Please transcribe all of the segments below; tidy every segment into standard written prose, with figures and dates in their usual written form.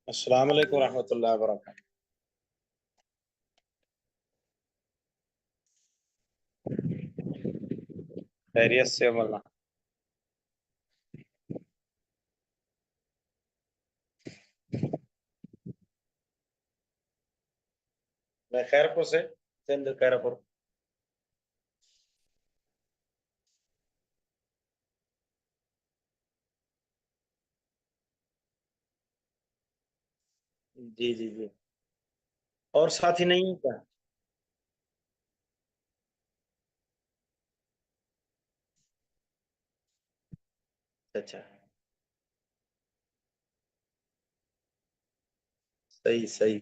السلام علیکم ورحمۃ اللہ وبرکاتہ۔ خیریت سے مولانا؟ میں خیرپور سے، سندھ خیرپور۔ جی جی جی، اور ساتھی نہیں ہے کیا؟ اچھا، صحیح صحیح۔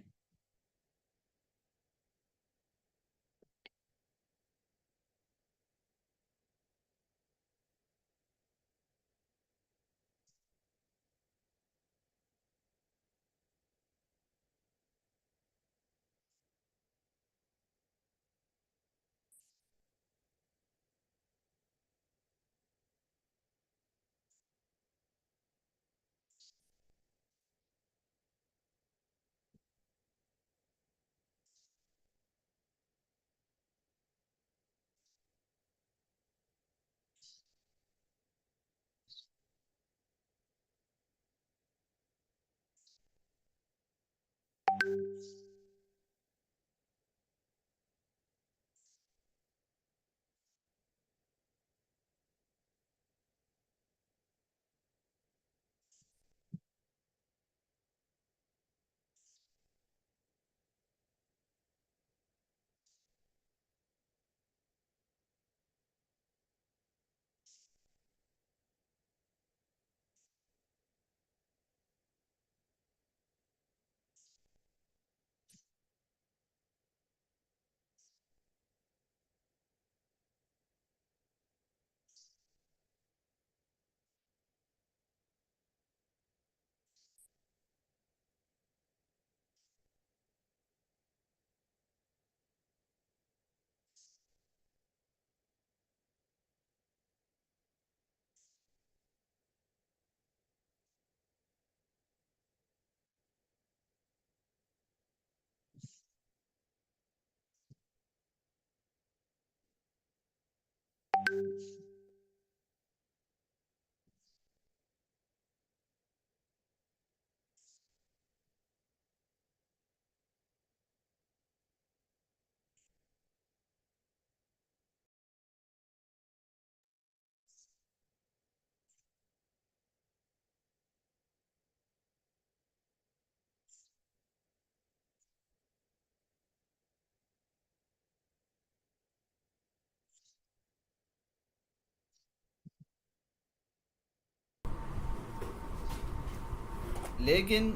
لیکن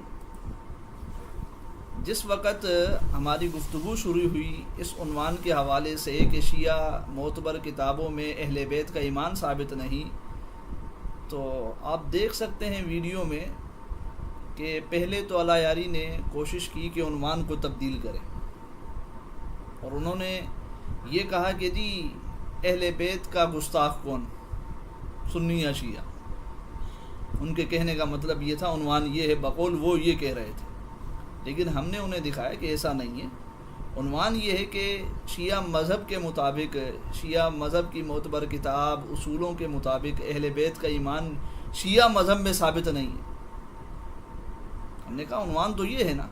جس وقت ہماری گفتگو شروع ہوئی اس عنوان کے حوالے سے کہ شیعہ معتبر کتابوں میں اہل بیت کا ایمان ثابت نہیں، تو آپ دیکھ سکتے ہیں ویڈیو میں کہ پہلے تو اللہ یاری نے کوشش کی کہ عنوان کو تبدیل کرے، اور انہوں نے یہ کہا کہ جی اہل بیت کا گستاخ کون، سنی یا شیعہ۔ ان کے کہنے کا مطلب یہ تھا عنوان یہ ہے، بقول وہ یہ کہہ رہے تھے، لیکن ہم نے انہیں دکھایا کہ ایسا نہیں ہے۔ عنوان یہ ہے کہ شیعہ مذہب کے مطابق، شیعہ مذہب کی معتبر کتاب اصولوں کے مطابق اہل بیت کا ایمان شیعہ مذہب میں ثابت نہیں ہے۔ ہم نے کہا عنوان تو یہ ہے نا،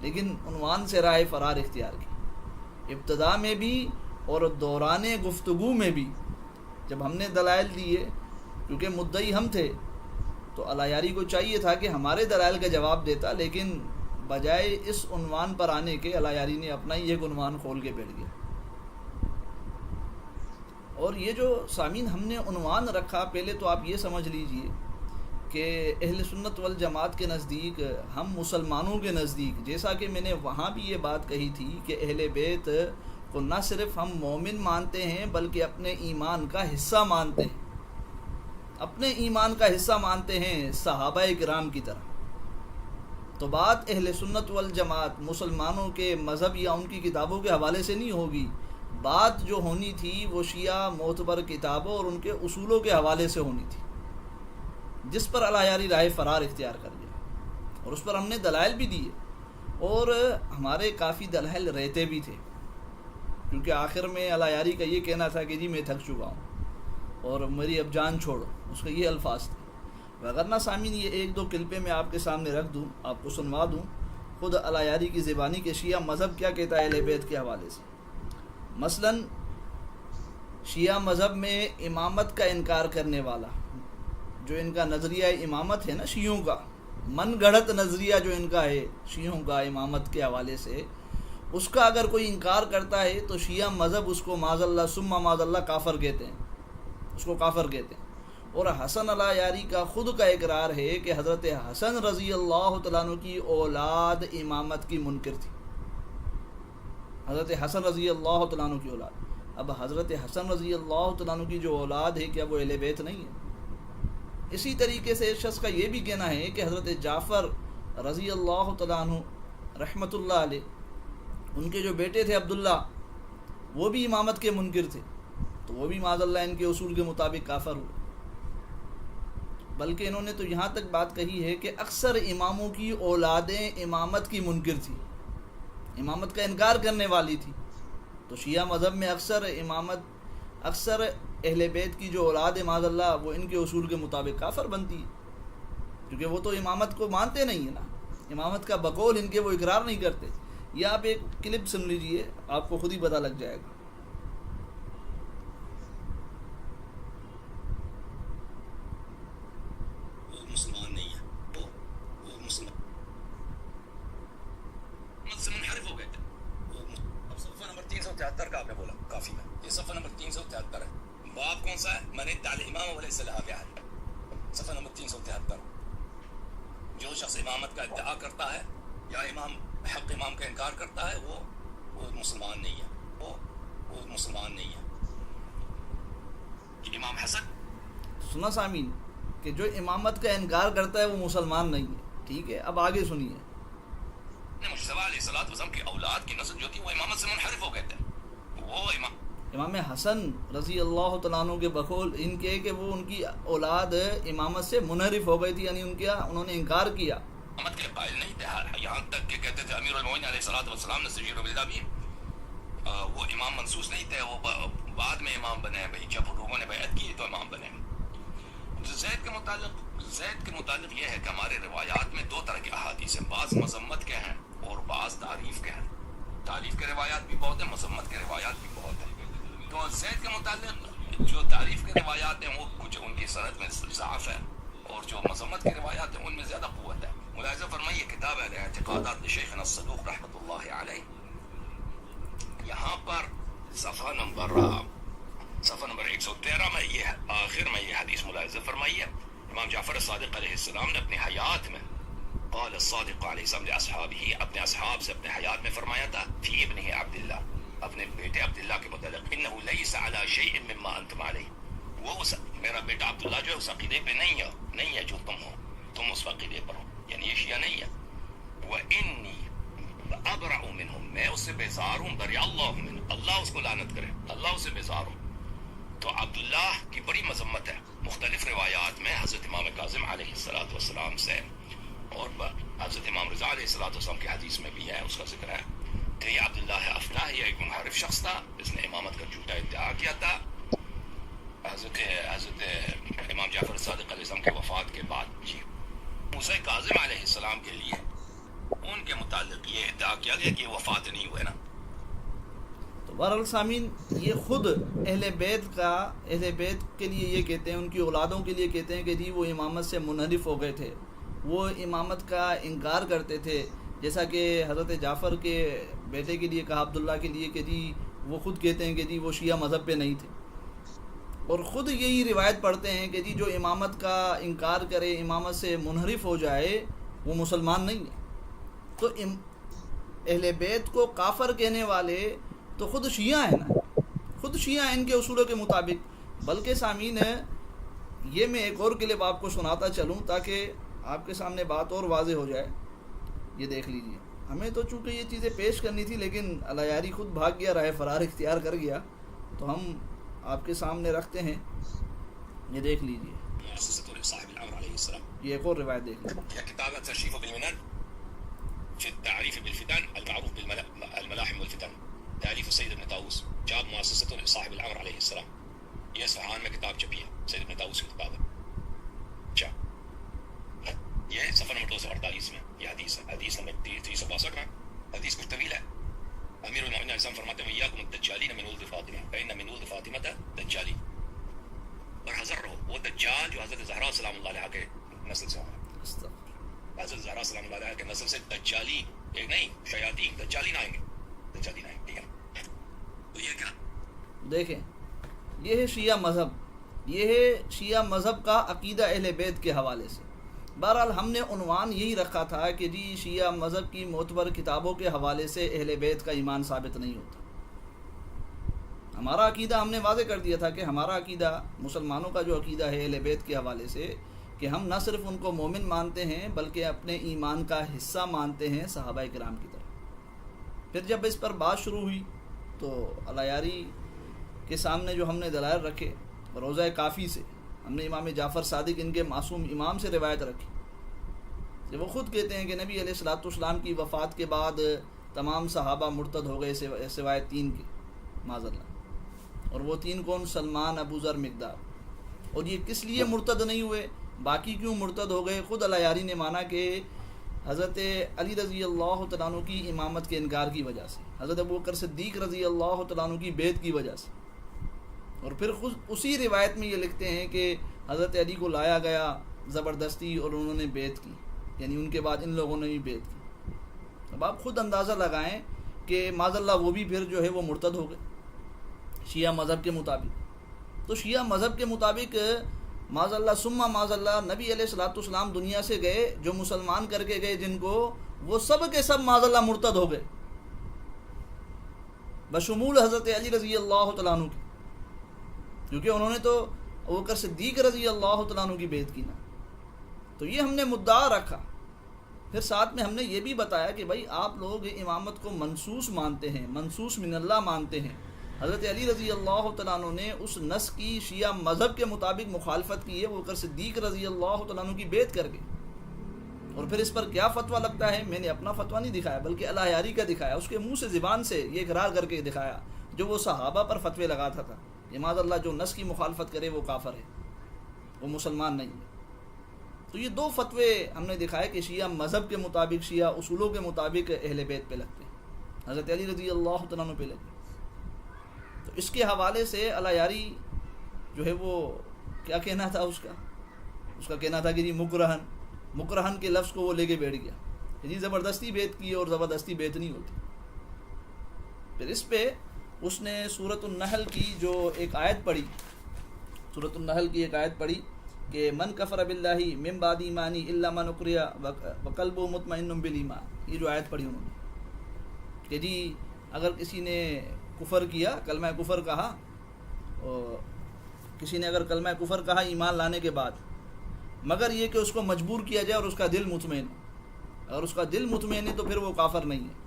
لیکن عنوان سے راہ فرار اختیار کی، ابتدا میں بھی اور دوران گفتگو میں بھی جب ہم نے دلائل دیے، کیونکہ مدعی ہم تھے تو الایاری کو چاہیے تھا کہ ہمارے دلائل کا جواب دیتا، لیکن بجائے اس عنوان پر آنے کے الایاری نے اپنا ہی ایک عنوان کھول کے بیٹھ گیا۔ اور یہ جو سامعین ہم نے عنوان رکھا، پہلے تو آپ یہ سمجھ لیجئے کہ اہل سنت والجماعت کے نزدیک، ہم مسلمانوں کے نزدیک، جیسا کہ میں نے وہاں بھی یہ بات کہی تھی کہ اہل بیت کو نہ صرف ہم مومن مانتے ہیں بلکہ اپنے ایمان کا حصہ مانتے ہیں، اپنے ایمان کا حصہ مانتے ہیں صحابہ کرام کی طرح۔ تو بات اہل سنت والجماعت مسلمانوں کے مذہب یا ان کی کتابوں کے حوالے سے نہیں ہوگی، بات جو ہونی تھی وہ شیعہ معتبر کتابوں اور ان کے اصولوں کے حوالے سے ہونی تھی، جس پر الایاری راہ فرار اختیار کر گیا۔ اور اس پر ہم نے دلائل بھی دیے، اور ہمارے کافی دلائل رہتے بھی تھے، کیونکہ آخر میں اللہ یاری کا یہ کہنا تھا کہ جی میں تھک چکا ہوں اور میری اب جان چھوڑو، اس کے یہ الفاظ تھے۔ وغیرہ سامعین، یہ ایک دو کلپیں میں آپ کے سامنے رکھ دوں، آپ کو سنوا دوں خود اللہ یاری کی زبانی کہ شیعہ مذہب کیا کہتا ہے اہل بیت کے حوالے سے۔ مثلا شیعہ مذہب میں امامت کا انکار کرنے والا، جو ان کا نظریہ امامت ہے نا شیعوں کا، من گھڑت نظریہ جو ان کا ہے شیعوں کا امامت کے حوالے سے، اس کا اگر کوئی انکار کرتا ہے تو شیعہ مذہب اس کو معاذ اللہ ثم معاذ اللہ کافر کہتے ہیں، اس کو کافر کہتے ہیں۔ اور حسن اللہ یاری کا خود کا اقرار ہے کہ حضرت حسن رضی اللہ تعالیٰ عنہ کی اولاد امامت کی منکر تھی، حضرت حسن رضی اللہ تعالیٰ عنہ کی اولاد۔ اب حضرت حسن رضی اللہ تعالیٰ عنہ کی جو اولاد ہے کیا وہ اہل بیت نہیں ہے؟ اسی طریقے سے اس شخص کا یہ بھی کہنا ہے کہ حضرت جعفر رضی اللہ تعالیٰ عنہ رحمۃ اللہ علیہ، ان کے جو بیٹے تھے عبداللہ، وہ بھی امامت کے منکر تھے، تو وہ بھی معاذ اللہ ان کے اصول کے مطابق کافر ہوئے۔ بلکہ انہوں نے تو یہاں تک بات کہی ہے کہ اکثر اماموں کی اولادیں امامت کی منکر تھی، امامت کا انکار کرنے والی تھی۔ تو شیعہ مذہب میں اکثر اہل بیت کی جو اولاد ہے معاذ اللہ، وہ ان کے اصول کے مطابق کافر بنتی ہے، کیونکہ وہ تو امامت کو مانتے نہیں ہیں نا، امامت کا بقول ان کے وہ اقرار نہیں کرتے۔ یہ آپ ایک کلپ سن لیجئے، آپ کو خود ہی پتہ لگ جائے گا۔ مسلمان نہیں ہے، وہ مسلمان سے منحرف ہو گئے تھے۔ اب صفحہ نمبر 373 کا آپ نے بولا کافی ہے، یہ صفحہ نمبر 373 ہے۔ باب کون سا ہے؟ من ادعى الامام وليس لها بعهد، صفحہ نمبر 373۔ جو شخص امامت کا ادعا کرتا ہے یا حق امام کا انکار کرتا ہے وہ مسلمان نہیں ہے، وہ مسلمان نہیں ہے۔ امام حسن سنا سامعین کہ جو امامت کا انکار کرتا ہے وہ مسلمان نہیں ہے، ٹھیک ہے؟ اب آگے سنیے۔ مجتبی علیہ الصلوۃ والسلام کی اولاد کی نسل جو تھی وہ امامت سے منحرف ہو گئے تھے۔ وہ امام حسن رضی اللہ تعالیٰ عنہ کے بقول ان کے کہ وہ ان کی اولاد امامت سے منحرف ہو گئی تھی، یعنی انہوں نے انکار کیا، امامت کے قائل نہیں تھے، یہاں تک کہ کہتے تھے امیر المومنین علیہ الصلوۃ والسلام نے سجیر باللہ بھی وہ امام منصوص نہیں تھے، وہ بعد میں امام بنے، بھائی جب لوگوں نے بیعت کی تو امام بنے۔ زید کے متعلق یہ ہے کہ ہمارے روایات میں دو طرح کے احادیث ہیں، بعض مذمت کے ہیں اور بعض تعریف کے ہیں۔ تعریف کے روایات بھی بہت ہیں، مذمت کے روایات بھی بہت ہیں۔ تو زید کے متعلق جو تعریف کے روایات ہیں وہ کچھ ان کی سند میں ضعف ہے، اور جو مذمت کے روایات ہیں ان میں زیادہ قوت ہے۔ ملاحظہ فرمائیے کتاب ہے اعتقادات شیخنا الصدوق رحمۃ اللہ علیہ، یہاں پر صفحہ نمبر 113 میں یہ آخر میں یہ حدیث ملاحظہ فرمائیے۔ امام جعفر صادق علیہ السلام نے اپنی حیات میں قال الصادق علیہ السلام لاصحابہ، اپنے اصحاب سے اپنے حیات میں فرمایا تھا فی ابنہ عبداللہ، اپنے بیٹے عبداللہ کے متعلق، انہ لیس علی شیء مما انتم علیہ، وہ میرا بیٹا عبداللہ جو ہے اس عقیدے پہ نہیں ہے جو تم ہو، تم اس عقیدے پر ہو، یعنی یہ شیعہ نہیں ہے۔ وانی ابرأ منہم، میں اس سے بیزار ہوں، بری اللہ منہ، اللہ اس کو لعنت کرے، اللہ اس سے بیزار ہوں۔ تو عبداللہ کی بڑی مذمت ہے مختلف روایات میں حضرت امام کاظم علیہ السلام سے، اور حضرت امام رضا علیہ السلام کی حدیث میں بھی ہے، اس کا ذکر ہے کہ یہ عبداللہ افلاح یہ ایک منحرف شخص تھا، اس نے امامت کا جھوٹا ادعا کیا تھا حضرت امام جعفر صادق علیہ السلام کی وفات کے بعد۔ جی موسیٰ کاظم علیہ السلام کے لیے ان کے متعلق یہ ادعا کیا گیا کہ وفات نہیں ہوئے نا۔ تو بہرحال سامعین، یہ خود اہل بیت کے لیے یہ کہتے ہیں، ان کی اولادوں کے لیے کہتے ہیں کہ جی وہ امامت سے منحرف ہو گئے تھے، وہ امامت کا انکار کرتے تھے، جیسا کہ حضرت جعفر کے بیٹے کے لیے کہا عبداللہ کے لیے کہ جی وہ خود کہتے ہیں کہ جی وہ شیعہ مذہب پہ نہیں تھے، اور خود یہی روایت پڑھتے ہیں کہ جی جو امامت کا انکار کرے، امامت سے منحرف ہو جائے، وہ مسلمان نہیں ہے۔ تو اہل بیت کو کافر کہنے والے تو خود شیعہ ہیں نا، خود شیعہ ہیں ان کے اصولوں کے مطابق۔ بلکہ سامعین یہ میں ایک اور کلپ آپ کو سناتا چلوں تاکہ آپ کے سامنے بات اور واضح ہو جائے۔ یہ دیکھ لیجئے، ہمیں تو چونکہ یہ چیزیں پیش کرنی تھی لیکن اللہ یاری خود بھاگ گیا، راہ فرار اختیار کر گیا، تو ہم آپ کے سامنے رکھتے ہیں، یہ دیکھ لیجئے۔ صاحب الامر علیہ علیہ السلام. یہ ایک اور روایت دیکھ لیں. یا کتاب التشریف بالمنن فی التعریف بالفتن المعروف بالملاحم والفتن تالیف سید ابن طاووس جاب مؤسسۃ صاحب الامر علیہ السلام. یہ اصفہان میں کتاب چھپی ہے، سید ابن طاووس کی کتاب ہے. اچھا، یہ صفحہ نمبر 248 میں یہ حدیث ہے، حدیث نمبر 362 میں. حدیث کچھ طویل ہے. امیر المومنین علیہ السلام فرماتے ہیں وَإِيَّاكُمُ الدَّجَّالِينَ مِنْ وَلْدِ فاطمہ فَإِنَّ مِنْ وَلْدِ فاطمة دجالی. اور حضر رہو، وہ دجال جو حضرت زہرا سلام اللہ علیہ کے نسل سے ہے، حضرت زہرا سلام اللہ علیہ کے نسل سے دجالی ایک نہیں، شیاطین دجالین آئیں گے، دجالین آئیں گے. ٹھیک ہے، تو یہ کیا دیکھیں، یہ ہے شیعہ مذہب، یہ ہے شیعہ مذہب کا عقیدہ اہل بیت کے حوالے سے. بہرحال ہم نے عنوان یہی رکھا تھا کہ جی شیعہ مذہب کی معتبر کتابوں کے حوالے سے اہل بیت کا ایمان ثابت نہیں ہوتا. ہمارا عقیدہ ہم نے واضح کر دیا تھا کہ ہمارا عقیدہ، مسلمانوں کا جو عقیدہ ہے اہل بیت کے حوالے سے، کہ ہم نہ صرف ان کو مومن مانتے ہیں بلکہ اپنے ایمان کا حصہ مانتے ہیں صحابہ کرام کی طرح. پھر جب اس پر بات شروع ہوئی تو الایاری کے سامنے جو ہم نے دلائل رکھے، روضہ کافی سے ہم نے امام جعفر صادق ان کے معصوم امام سے روایت رکھی کہ وہ خود کہتے ہیں کہ نبی علیہ الصلوۃ والسلام کی وفات کے بعد تمام صحابہ مرتد ہو گئے سوائے 3 کے، معاذ اللہ. اور وہ 3 کون؟ سلمان، ابو ذر، مقدار. اور یہ کس لیے مرتد نہیں ہوئے، باقی کیوں مرتد ہو گئے؟ خود الایاری نے مانا کہ حضرت علی رضی اللہ تعالیٰ عنہ کی امامت کے انکار کی وجہ سے، حضرت ابوبکر صدیق رضی اللہ تعالیٰ عنہ کی بیعت کی وجہ سے. اور پھر خود اسی روایت میں یہ لکھتے ہیں کہ حضرت علی کو لایا گیا زبردستی اور انہوں نے بیعت کی، یعنی ان کے بعد ان لوگوں نے بھی بیعت کی. اب آپ خود اندازہ لگائیں کہ معاذ اللہ وہ بھی پھر جو ہے وہ مرتد ہو گئے شیعہ مذہب کے مطابق. تو شیعہ مذہب کے مطابق معاذ اللہ ثم معاذ اللہ نبی علیہ الصلوۃ والسلام دنیا سے گئے، جو مسلمان کر کے گئے جن کو، وہ سب کے سب معاذ اللہ مرتد ہو گئے بشمول حضرت علی رضی اللہ تعالیٰ عنہ کی، کیونکہ انہوں نے تو ابوبکر صدیق رضی اللہ تعالیٰ عنہ کی بیعت کی نا. تو یہ ہم نے مدعا رکھا. پھر ساتھ میں ہم نے یہ بھی بتایا کہ بھائی آپ لوگ امامت کو منصوص مانتے ہیں، منصوص من اللہ مانتے ہیں. حضرت علی رضی اللہ تعالیٰ عنہ نے اس نص کی شیعہ مذہب کے مطابق مخالفت کی ہے، ابوبکر صدیق رضی اللہ تعالیٰ عنہ کی بیعت کر کے. اور پھر اس پر کیا فتویٰ لگتا ہے؟ میں نے اپنا فتویٰ نہیں دکھایا بلکہ الایاری کا دکھایا، اس کے منہ سے زبان سے یہ اقرار کر کے دکھایا جو وہ صحابہ پر فتوے لگاتا تھا. معاذ اللہ جو نص کی مخالفت کرے وہ کافر ہے، وہ مسلمان نہیں ہے. تو یہ 2 فتوے ہم نے دکھائے کہ شیعہ مذہب کے مطابق، شیعہ اصولوں کے مطابق اہل بیت پہ لگتے ہیں، حضرت علی رضی اللہ تعالیٰ عنہ پہ لگتے. تو اس کے حوالے سے الایاری جو ہے وہ کیا کہنا تھا اس کا کہنا تھا کہ جی مکرہن کے لفظ کو وہ لے کے بیٹھ گیا کہ جی زبردستی بیعت کی اور زبردستی بیعت نہیں ہوتی. پھر اس پہ اس نے سورۃ النحل کی جو ایک آیت پڑھی، سورۃ النحل کی ایک آیت پڑھی کہ من کفر باللہ من بعد ایمانی الا من اکرہ وقلبہ مطمئن بالایمان. یہ جو آیت پڑھی انہوں نے کہ جی اگر کسی نے کفر کیا، کلمہ کفر کہا، اور کسی نے اگر کلمہ کفر کہا ایمان لانے کے بعد، مگر یہ کہ اس کو مجبور کیا جائے اور اس کا دل مطمئن، اگر اس کا دل مطمئن ہے تو پھر وہ کافر نہیں ہے.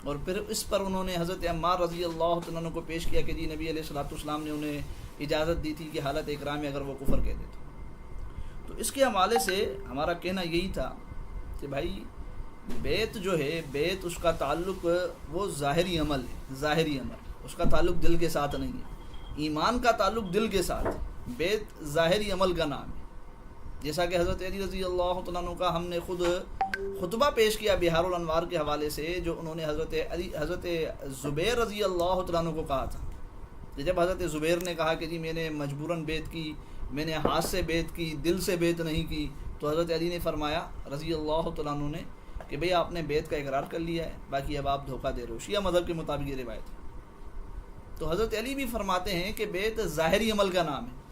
اور پھر اس پر انہوں نے حضرت عمار رضی اللہ تعالیٰ عنہ کو پیش کیا کہ جی نبی علیہ الصلوۃ والسلام نے انہیں اجازت دی تھی کہ حالت اکرامہ میں اگر وہ کفر کہہ دیتے. تو اس کے حوالے سے ہمارا کہنا یہی تھا کہ بھائی بیعت جو ہے، بیعت اس کا تعلق وہ ظاہری عمل ہے، ظاہری عمل، اس کا تعلق دل کے ساتھ نہیں ہے. ایمان کا تعلق دل کے ساتھ ہے، بیعت ظاہری عمل کا نام ہے. جیسا کہ حضرت علی رضی اللہ تعالیٰ عنہ کا ہم نے خود خطبہ پیش کیا بہار الانوار کے حوالے سے، جو انہوں نے حضرت زبیر رضی اللہ تعالیٰ عنہ کو کہا تھا کہ جب حضرت زبیر نے کہا کہ جی میں نے مجبوراً بیعت کی، میں نے ہاتھ سے بیعت کی، دل سے بیعت نہیں کی، تو حضرت علی نے فرمایا رضی اللہ تعالیٰ عنہ نے کہ بھئی آپ نے بیعت کا اقرار کر لیا ہے، باقی اب آپ دھوکہ دے رہے ہو. شیعہ مذہب کے مطابق یہ روایت ہے. تو حضرت علی بھی فرماتے ہیں کہ بیعت ظاہری عمل کا نام ہے.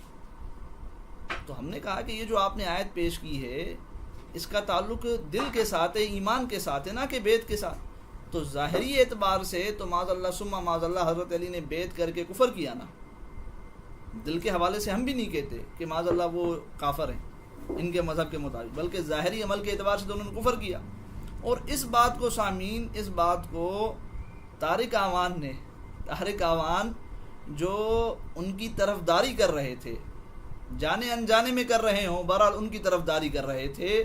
تو ہم نے کہا کہ یہ جو آپ نے آیت پیش کی ہے اس کا تعلق دل کے ساتھ ہے، ایمان کے ساتھ ہے، نہ کہ بیعت کے ساتھ. تو ظاہری اعتبار سے تو معاذ اللہ ثم معاذ اللہ حضرت علی نے بیعت کر کے کفر کیا نا. دل کے حوالے سے ہم بھی نہیں کہتے کہ معاذ اللہ وہ کافر ہیں ان کے مذہب کے مطابق، بلکہ ظاہری عمل کے اعتبار سے تو انہوں نے کفر کیا. اور اس بات کو سامعین، اس بات کو طارق اعوان جو ان کی طرفداری کر رہے تھے، جانے انجانے میں کر رہے ہوں، بہرحال ان کی طرفداری کر رہے تھے،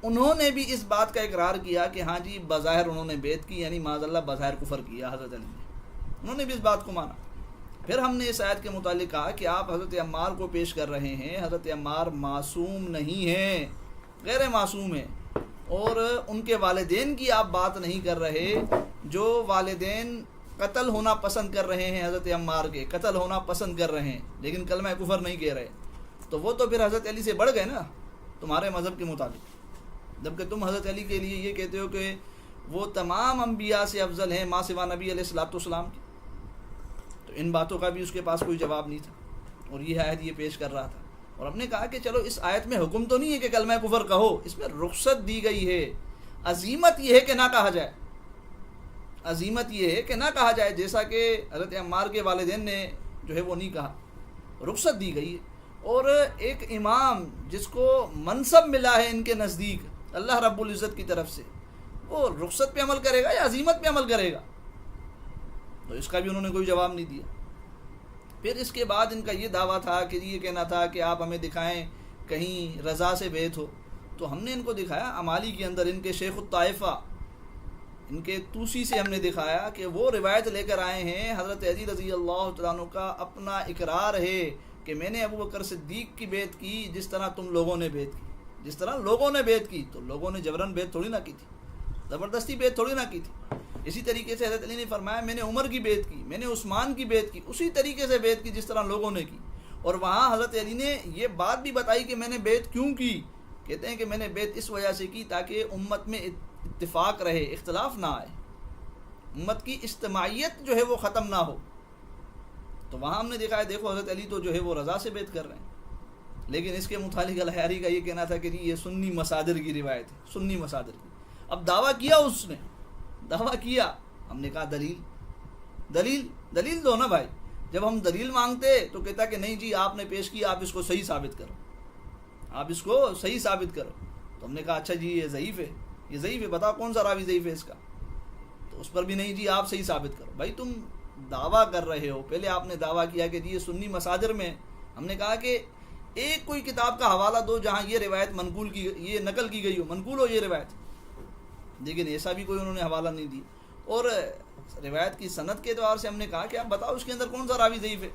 انہوں نے بھی اس بات کا اقرار کیا کہ ہاں جی بظاہر انہوں نے بیعت کی، یعنی معاذ اللہ بظاہر کفر کیا حضرت علی نے، انہوں نے بھی اس بات کو مانا۔ پھر ہم نے اس آیت کے متعلق کہا کہ آپ حضرت عمار کو پیش کر رہے ہیں، حضرت عمار معصوم نہیں ہیں، غیر معصوم ہیں، اور ان کے والدین کی آپ بات نہیں کر رہے، جو والدین قتل ہونا پسند کر رہے ہیں، حضرت عمار کے قتل ہونا پسند کر رہے ہیں لیکن کلمہ کفر نہیں کہہ رہے، تو وہ تو پھر حضرت علی سے بڑھ گئے نا تمہارے مذہب کے مطابق، جبکہ تم حضرت علی کے لیے یہ کہتے ہو کہ وہ تمام انبیاء سے افضل ہیں ما سوا نبی علیہ الصلوۃ والسلام کی، تو ان باتوں کا بھی اس کے پاس کوئی جواب نہیں تھا، اور یہ آیت یہ پیش کر رہا تھا۔ اور ہم نے کہا کہ چلو اس آیت میں حکم تو نہیں ہے کہ کلمہ کفر کہو، اس میں رخصت دی گئی ہے، عزیمت یہ ہے کہ نہ کہا جائے، عزیمت یہ ہے کہ نہ کہا جائے، جیسا کہ حضرت عمار کے والدین نے جو ہے وہ نہیں کہا، رخصت دی گئی ہے۔ اور ایک امام جس کو منصب ملا ہے ان کے نزدیک اللہ رب العزت کی طرف سے، وہ رخصت پہ عمل کرے گا یا عزیمت پہ عمل کرے گا؟ تو اس کا بھی انہوں نے کوئی جواب نہیں دیا۔ پھر اس کے بعد ان کا یہ دعویٰ تھا کہ یہ کہنا تھا کہ آپ ہمیں دکھائیں کہیں رضا سے بیعت ہو، تو ہم نے ان کو دکھایا امالی کے اندر ان کے شیخ الطائفہ، ان کے توسی سے ہم نے دکھایا کہ وہ روایت لے کر آئے ہیں، حضرت علی رضی اللہ تعالیٰ عنہ کا اپنا اقرار ہے کہ میں نے ابو بکر صدیق کی بیعت کی جس طرح تم لوگوں نے بیعت کی، جس طرح لوگوں نے بیعت کی، تو لوگوں نے جبراً بیعت تھوڑی نہ کی تھی، زبردستی بیعت تھوڑی نہ کی تھی۔ اسی طریقے سے حضرت علی نے فرمایا میں نے عمر کی بیعت کی، میں نے عثمان کی بیعت کی، اسی طریقے سے بیعت کی جس طرح لوگوں نے کی۔ اور وہاں حضرت علی نے یہ بات بھی بتائی کہ میں نے بیعت کیوں کی، کہتے ہیں کہ میں نے بیعت اس وجہ سے کی تاکہ امت میں اتفاق رہے، اختلاف نہ آئے، امت کی اجتماعیت جو ہے وہ ختم نہ ہو۔ تو وہاں ہم نے دیکھا ہے، دیکھو حضرت علی تو جو ہے وہ رضا سے بیعت کر رہے ہیں، لیکن اس کے متعلق الحیاری کا یہ کہنا تھا کہ یہ سنی مصادر کی روایت ہے، سنی مصادر کی۔ اب دعویٰ کیا اس نے، دعویٰ کیا، ہم نے کہا دلیل دو نا بھائی، جب ہم دلیل مانگتے تو کہتا کہ نہیں جی آپ نے پیش کی، آپ اس کو صحیح ثابت کرو، آپ اس کو صحیح ثابت کرو۔ تو ہم نے کہا اچھا جی یہ ضعیف ہے، یہ ضعیف ہے، بتاؤ کون سا راوی ضعیف ہے اس کا؟ تو اس پر بھی نہیں جی آپ صحیح ثابت کرو۔ بھائی تم دعویٰ کر رہے ہو، پہلے آپ نے دعویٰ کیا کہ جی یہ سنی مصادر میں، ہم نے کہا کہ ایک کوئی کتاب کا حوالہ دو جہاں یہ روایت یہ نقل کی گئی ہو، منقول ہو یہ روایت، لیکن ایسا بھی کوئی انہوں نے حوالہ نہیں دی۔ اور روایت کی سند کے اعتبار سے ہم نے کہا کہ آپ بتاؤ اس کے اندر کون سا راوی ضعیف ہے،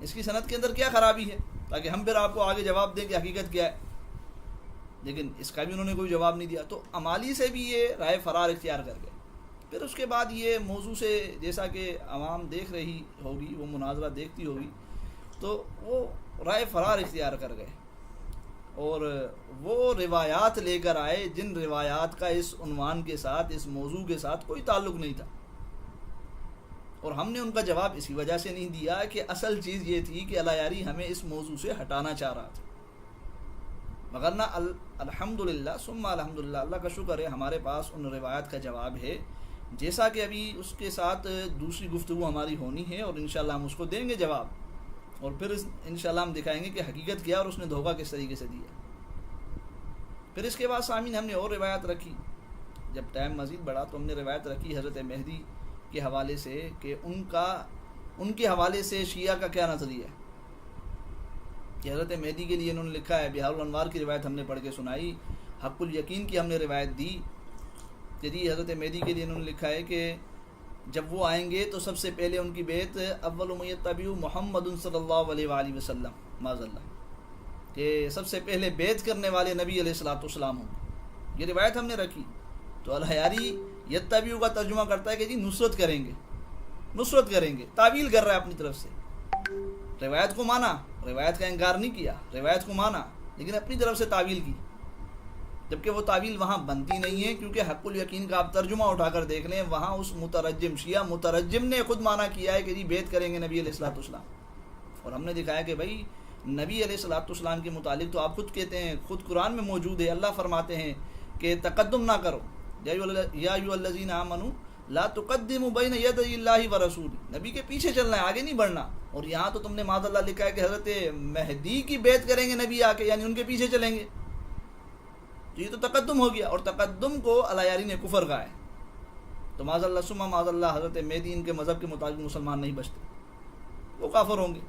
اس کی سند کے اندر کیا خرابی ہے، تاکہ ہم پھر آپ کو آگے جواب دیں کہ حقیقت کیا ہے، لیکن اس کا بھی انہوں نے کوئی جواب نہیں دیا۔ تو امالی سے بھی یہ رائے فرار اختیار کر گئے۔ پھر اس کے بعد یہ موضوع سے جیسا کہ عوام دیکھ رہی ہوگی، وہ مناظرہ دیکھتی ہوگی، تو وہ رائے فرار اختیار کر گئے اور وہ روایات لے کر آئے جن روایات کا اس عنوان کے ساتھ، اس موضوع کے ساتھ کوئی تعلق نہیں تھا، اور ہم نے ان کا جواب اسی وجہ سے نہیں دیا کہ اصل چیز یہ تھی کہ الایاری ہمیں اس موضوع سے ہٹانا چاہ رہا تھا، مگر نہ الحمدللہ ثم الحمدللہ، اللہ کا شکر ہے ہمارے پاس ان روایات کا جواب ہے، جیسا کہ ابھی اس کے ساتھ دوسری گفتگو ہماری ہونی ہے اور انشاءاللہ ہم اس کو دیں گے جواب، اور پھر انشاءاللہ ہم دکھائیں گے کہ حقیقت کیا اور اس نے دھوکہ کس طریقے سے دیا۔ پھر اس کے بعد سامعین ہم نے اور روایت رکھی، جب ٹائم مزید بڑھا تو ہم نے روایت رکھی حضرت مہدی کے حوالے سے کہ ان کے حوالے سے شیعہ کا کیا نظریہ ہے، کہ حضرت مہدی کے لیے انہوں نے لکھا ہے، بہار الانوار کی روایت ہم نے پڑھ کے سنائی، حق الیقین کی ہم نے روایت دی کہ جی حضرت مہدی کے لیے انہوں نے لکھا ہے کہ جب وہ آئیں گے تو سب سے پہلے ان کی بیعت اول من یتبع محمد صلی اللہ علیہ وآلہ وسلم، معاذ اللہ، کہ سب سے پہلے بیعت کرنے والے نبی علیہ الصلوۃ والسلام ہوں گے، یہ روایت ہم نے رکھی۔ تو الحیاری یتبع کا ترجمہ کرتا ہے کہ جی نصرت کریں گے، نصرت کریں گے، تعویل کر رہا ہے اپنی طرف سے، روایت کو مانا، روایت کا انکار نہیں کیا، روایت کو مانا، لیکن اپنی طرف سے تعویل کی، جبکہ وہ تعویل وہاں بنتی نہیں ہے، کیونکہ حق الیقین کا آپ ترجمہ اٹھا کر دیکھ لیں، وہاں اس مترجم، شیعہ مترجم نے خود مانا کیا ہے کہ جی بیعت کریں گے نبی علیہ الصلوۃ والسلام، اور ہم نے دکھایا کہ بھائی نبی علیہ الصلوۃ والسلام کے متعلق تو آپ خود کہتے ہیں، خود قرآن میں موجود ہے، اللہ فرماتے ہیں کہ تقدم نہ کرو، یا ایھا الذین آمنوا لا تقدموا بین یدی اللہ ورسولہ، نبی کے پیچھے چلنا ہے، آگے نہیں بڑھنا، اور یہاں تو تم نے معاذ اللہ لکھا ہے کہ حضرت مہدی کی بیعت کریں گے نبی آ کے، یعنی ان کے پیچھے چلیں گے، تو یہ تو تقدم ہو گیا، اور تقدم کو الایاری نے کفر کہا ہے، تو معاذ اللہ ثم معاذ اللہ حضرت مہدی ان کے مذہب کے مطابق مسلمان نہیں بچتے، وہ کافر ہوں گے۔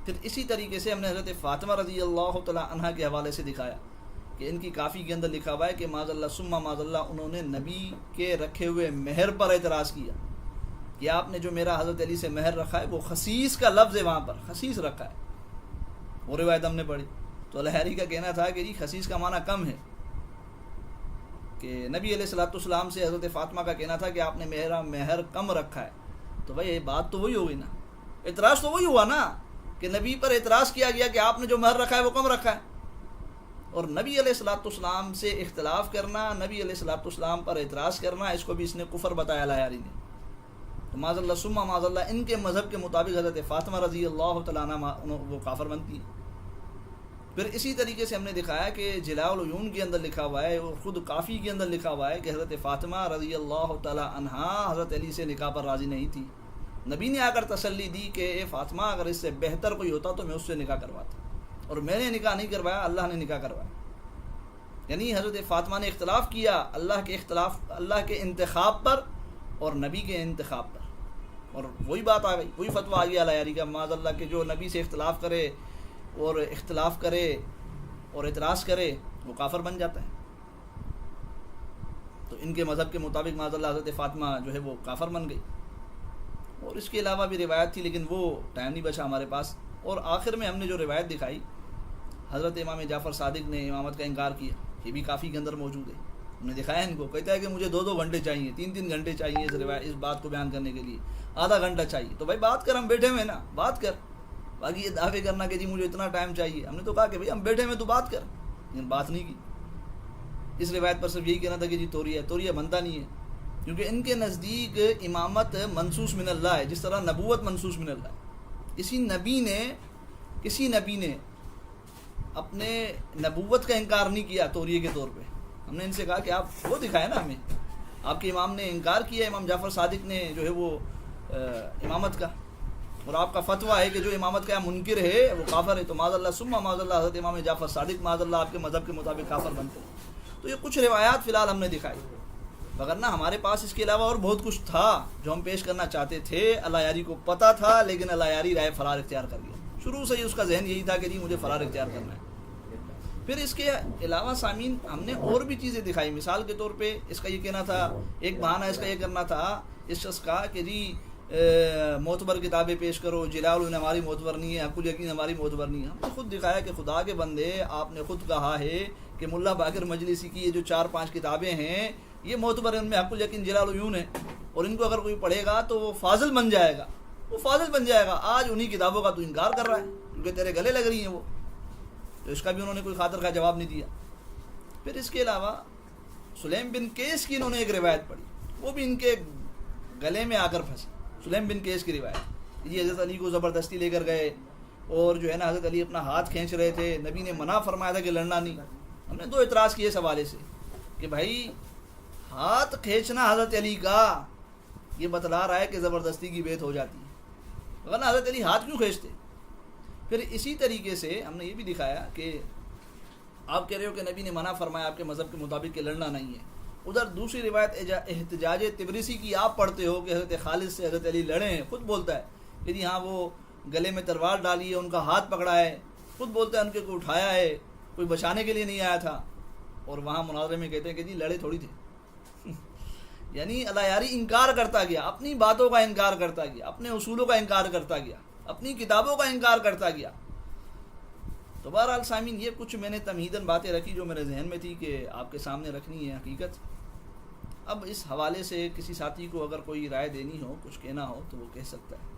پھر اسی طریقے سے ہم نے حضرت فاطمہ رضی اللہ تعالیٰ عنہ کے حوالے سے دکھایا کہ ان کی کافی کے اندر لکھا ہوا ہے کہ معاذ اللہ ثم معاذ اللہ انہوں نے نبی کے رکھے ہوئے مہر پر اعتراض کیا کہ آپ نے جو میرا حضرت علی سے مہر رکھا ہے وہ خسیس کا لفظ ہے، وہاں پر خسیس رکھا ہے، وہ روایت ہم نے پڑھی تو لہری کا کہنا تھا کہ جی خسیس کا معنی کم ہے، کہ نبی علیہ الصلوۃ والسلام سے حضرت فاطمہ کا کہنا تھا کہ آپ نے میرا مہر کم رکھا ہے، تو بھائی یہ بات تو وہی ہوگی نا، اعتراض تو وہی ہوا نا کہ نبی پر اعتراض کیا گیا کہ آپ نے جو مہر رکھا ہے وہ کم رکھا ہے، اور نبی علیہ الصلوۃ والسلام سے اختلاف کرنا، نبی علیہ الصلوۃ والسلام پر اعتراض کرنا، اس کو بھی اس نے کفر بتایا لہری نے۔ تو معاذ اللہ ثم معاذ اللہ ان کے مذہب کے مطابق حضرت فاطمہ رضی اللہ تعالیٰ عنہ وہ کافر بنتی ہیں۔ پھر اسی طریقے سے ہم نے دکھایا کہ جلاء العیون کے اندر لکھا ہوا ہے اور خود کافی کے اندر لکھا ہوا ہے کہ حضرت فاطمہ رضی اللہ تعالیٰ عنہ حضرت علی سے نکاح پر راضی نہیں تھی، نبی نے آ کر تسلی دی کہ اے فاطمہ اگر اس سے بہتر کوئی ہوتا تو میں اس سے نکاح کرواتا، اور میں نے نکاح نہیں کروایا، اللہ نے نکاح کروایا۔ یعنی حضرت فاطمہ نے اختلاف کیا اللہ کے انتخاب پر اور نبی کے انتخاب پر، اور وہی بات آ گئی، وہی فتویٰ آ گیا لہری کا معاذ اللہ کہ جو نبی سے اختلاف کرے اور اعتراض کرے وہ کافر بن جاتا ہے۔ تو ان کے مذہب کے مطابق معاذ اللہ حضرت فاطمہ جو ہے وہ کافر بن گئی، اور اس کے علاوہ بھی روایت تھی لیکن وہ ٹائم نہیں بچا ہمارے پاس۔ اور آخر میں ہم نے جو روایت دکھائی حضرت امام جعفر صادق نے امامت کا انکار کیا، یہ بھی کافی کے اندر موجود ہے، ہم نے دکھایا ان کو، کہتا ہے کہ مجھے 2 گھنٹے چاہیے، 3 گھنٹے چاہیے اس بات کو بیان کرنے کے لیے، آدھا گھنٹہ چاہیے۔ تو بھائی بات کر، ہم بیٹھے ہوئے نا، بات کر، باقی یہ دعوے کرنا کہ جی مجھے اتنا ٹائم چاہیے، ہم نے تو کہا کہ بھائی ہم بیٹھے ہوئے تو بات کر، لیکن بات نہیں کی۔ اس روایت پر صرف یہی کہنا تھا کہ جی توریہ بنتا نہیں ہے، کیونکہ ان کے نزدیک امامت منصوص من اللہ ہے، جس طرح نبوت منصوص من اللہ ہے۔ کسی نبی نے اپنے نبوت کا انکار نہیں کیا توریہ کے طور پہ۔ ہم نے ان سے کہا کہ آپ وہ دکھائے نا ہمیں، آپ کے امام نے انکار کیا، امام جعفر صادق نے جو ہے وہ امامت کا، اور آپ کا فتویٰ ہے کہ جو امامت کا منکر ہے وہ کافر ہے، تو معاذ اللہ ثم معاذ اللہ حضرت امام جعفر صادق معاذ اللہ آپ کے مذہب کے مطابق کافر بنتے ہیں۔ تو یہ کچھ روایات فی الحال ہم نے دکھائی، وگرنہ ہمارے پاس اس کے علاوہ اور بہت کچھ تھا جو ہم پیش کرنا چاہتے تھے، اللہ یاری کو پتہ تھا لیکن اللہ یاری رائے فرار اختیار کر گیا، شروع سے ہی اس کا ذہن یہی تھا کہ جی مجھے فرار اختیار کرنا ہے۔ پھر اس کے علاوہ سامعین ہم نے اور بھی چیزیں دکھائی، مثال کے طور پہ اس کا یہ کہنا تھا، ایک بہانہ اس کا یہ کرنا تھا اس شخص کا کہ جی معتبر کتابیں پیش کرو، جلاء العیون ہماری معتبر نہیں ہے، حق الیقین ہماری معتبر نہیں ہے۔ ہم نے خود دکھایا کہ خدا کے بندے آپ نے خود کہا ہے کہ ملا باقر مجلسی کی یہ جو 4-5 کتابیں ہیں یہ معتبر ہیں، ان میں حق الیقین جلاء العیون ہے، اور ان کو اگر کوئی پڑھے گا تو وہ فاضل بن جائے گا، آج انہی کتابوں کا تو انکار کر رہا ہے کیونکہ تیرے گلے لگ رہی ہیں وہ، تو اس کا بھی انہوں نے کوئی خاطر کا جواب نہیں دیا۔ پھر اس کے علاوہ سلیم بن قیس کی انہوں نے ایک روایت پڑھی، وہ بھی ان کے گلے میں آ کر پھنسی، سلیم بن قیس کی روایت، یہ حضرت علی کو زبردستی لے کر گئے اور جو ہے نا حضرت علی اپنا ہاتھ کھینچ رہے تھے، نبی نے منع فرمایا تھا کہ لڑنا نہیں۔ ہم نے 2 اعتراض کیے اس حوالے سے کہ بھائی ہاتھ کھینچنا حضرت علی کا یہ بتلا رہا ہے کہ زبردستی کی بیعت ہو جاتی ہے، ورنہ حضرت علی ہاتھ کیوں کھینچتے؟ پھر اسی طریقے سے ہم نے یہ بھی دکھایا کہ آپ کہہ رہے ہو کہ نبی نے منع فرمایا آپ کے مذہب کے مطابق کہ لڑنا نہیں ہے، ادھر دوسری روایت احتجاج تبریسی کی آپ پڑھتے ہو کہ حضرت خالد سے حضرت علی لڑے ہیں، خود بولتا ہے کہ جی ہاں وہ گلے میں تلوار ڈالی ہے، ان کا ہاتھ پکڑا ہے، خود بولتا ہے ان کے کو اٹھایا ہے، کوئی بچانے کے لیے نہیں آیا تھا، اور وہاں مناظرے میں کہتے ہیں کہ جی لڑے تھوڑی تھے۔ یعنی اللہ یاری انکار کرتا گیا، اپنی باتوں کا انکار کرتا گیا، اپنے اصولوں کا انکار کرتا گیا، اپنی کتابوں کا انکار کرتا گیا۔ تو بہرحال سامعین یہ کچھ میں نے تمہیداً باتیں رکھی جو میرے ذہن میں تھی کہ آپ کے سامنے رکھنی ہے حقیقت۔ اب اس حوالے سے کسی ساتھی کو اگر کوئی رائے دینی ہو، کچھ کہنا ہو تو وہ کہہ سکتا ہے۔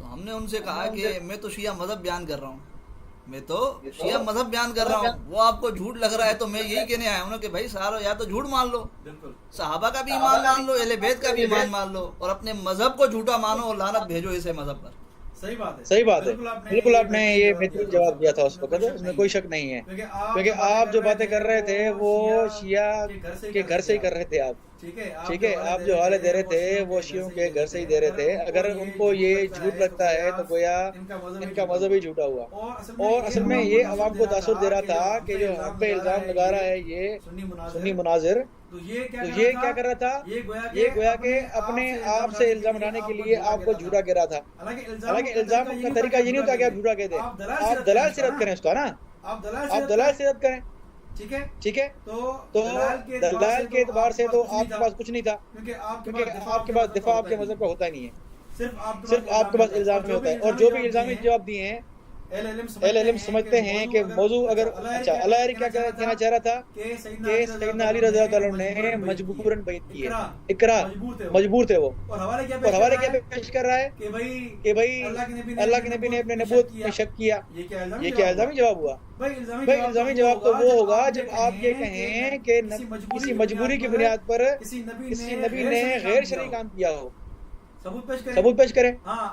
تو ہم نے ان سے کہا کہ میں تو شیعہ مذہب بیان کر رہا ہوں، میں تو شیعہ مذہب بیان کر رہا ہوں، وہ آپ کو جھوٹ لگ رہا ہے تو میں یہی کہنے آیا ہوں نا کہ بھائی سارا یا تو جھوٹ مان لو، صحابہ کا بھی ایمان مان لو، اہل بیت کا بھی ایمان مان لو، اور اپنے مذہب کو جھوٹا مانو اور لعنت بھیجو اسے مذہب پر۔ صحیح بات ہے، بالکل آپ نے یہ بہترین جواب دیا تھا اس وقت، اس میں کوئی شک نہیں ہے، کیونکہ آپ جو باتیں کر رہے تھے وہ شیعہ کے گھر سے ہی کر رہے تھے آپ، ٹھیک ہے، آپ جو حوالے دے رہے تھے وہ شیعوں کے گھر سے ہی دے رہے تھے۔ اگر ان کو یہ جھوٹ لگتا ہے تو گویا ان کا مذہب ہی جھوٹا ہوا، اور اصل میں یہ عوام کو تاثر دے رہا تھا کہ جو ہم پہ الزام لگا رہا ہے یہ سنی مناظر، تو یہ کیا کر رہا تھا، یہ گویا کہ اپنے آپ سے الزام لانے کے لیے آپ کو جھوٹا کہہ رہا تھا، حالانکہ الزام کا طریقہ یہ نہیں ہوتا کہ آپ جھوٹا کہہ دیں، آپ دلائل سے رد کریں اس کا نا، آپ دلائل سے رد کریں، ٹھیک ہے، تو دلائل کے اعتبار سے تو آپ کے پاس کچھ نہیں تھا، کیونکہ آپ کے پاس دفاع آپ کے مذہب کا ہوتا ہی نہیں ہے، صرف آپ کے پاس الزام میں ہوتا ہے، اور جو بھی الزامی جواب دیے ہیں اہل علم سمجھتے ہیں کہ موضوع اگر اچھا اللہ کیا کہنا چاہ رہا تھا کہ سیدنا علی رضی اللہ تعالیٰ نے مجبوراً بیعت کی ہے، اقرار مجبور تھے وہ، اور حوالے کیا پیش کر رہا ہے کہ بھائی اللہ کے نبی نے اپنے نبوت میں شک کیا، یہ کیا الزامی جواب ہوا؟ بھائی الزامی جواب تو وہ ہوگا جب آپ یہ کہیں کہ کسی مجبوری کی بنیاد پر کسی نبی نے غیر شرعی کام کیا ہو، ثبوت پیش کریں۔ ہاں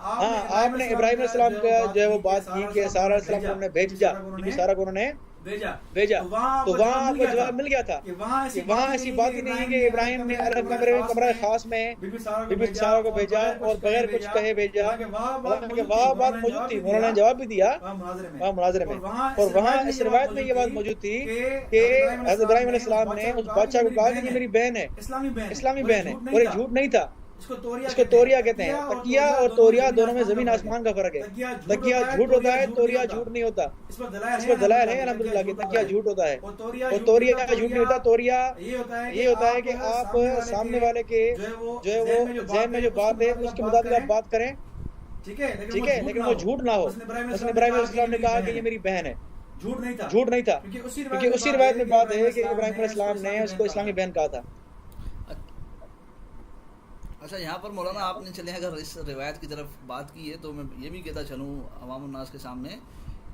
آپ نے ابراہیم علیہ السلام کا جو ہے وہ بات کی کہ سارا علیہ السلام کو انہوں نے بھیجا، سارا کو انہوں نے بھیجا، تو وہاں آپ کو جواب مل گیا تھا کہ وہاں ایسی بات ہی نہیں کہ ابراہیم نے الگ کمرہ خاص میں بی بی سارا کو بھیجا اور بغیر کچھ کہے بھیجا، حالانکہ وہاں بات موجود تھی، انہوں نے جواب بھی دیا وہاں مناظرے میں، اور وہاں اس روایت میں یہ بات موجود تھی کہ حضرت ابراہیم علیہ السلام نے اس بادشاہ کو کہا کہ یہ میری بہن ہے، اسلامی بہن ہے، اور یہ جھوٹ نہیں تھا، اس کو توریہ کہتے ہیں، تکیہ اور توریہ دونوں میں زمین آسمان کا فرق ہے، تکیہ جھوٹ ہوتا ہے، توریہ جھوٹ نہیں ہوتا، اس پر دلائل ہے الحمدللہ کہ تکیہ جھوٹ ہوتا ہے اور توریہ جھوٹ نہیں ہوتا، توریہ یہ ہوتا ہے کہ آپ سامنے والے کے جو ہے وہ ذہن میں جو بات ہے اس کے مطابق آپ بات کریں، ٹھیک ہے، لیکن وہ جھوٹ نہ ہو۔ اس نے ابراہیم علیہ السلام نے کہا کہ یہ میری بہن ہے، جھوٹ نہیں تھا، کیونکہ اسی روایت میں بات ہے کہ ابراہیم علیہ السلام نے اس کو اسلامی بہن کہا تھا۔ اچھا یہاں پر مولانا آپ نے چلے اگر اس روایت کی طرف بات کی ہے تو میں یہ بھی کہتا چلوں عوام الناس کے سامنے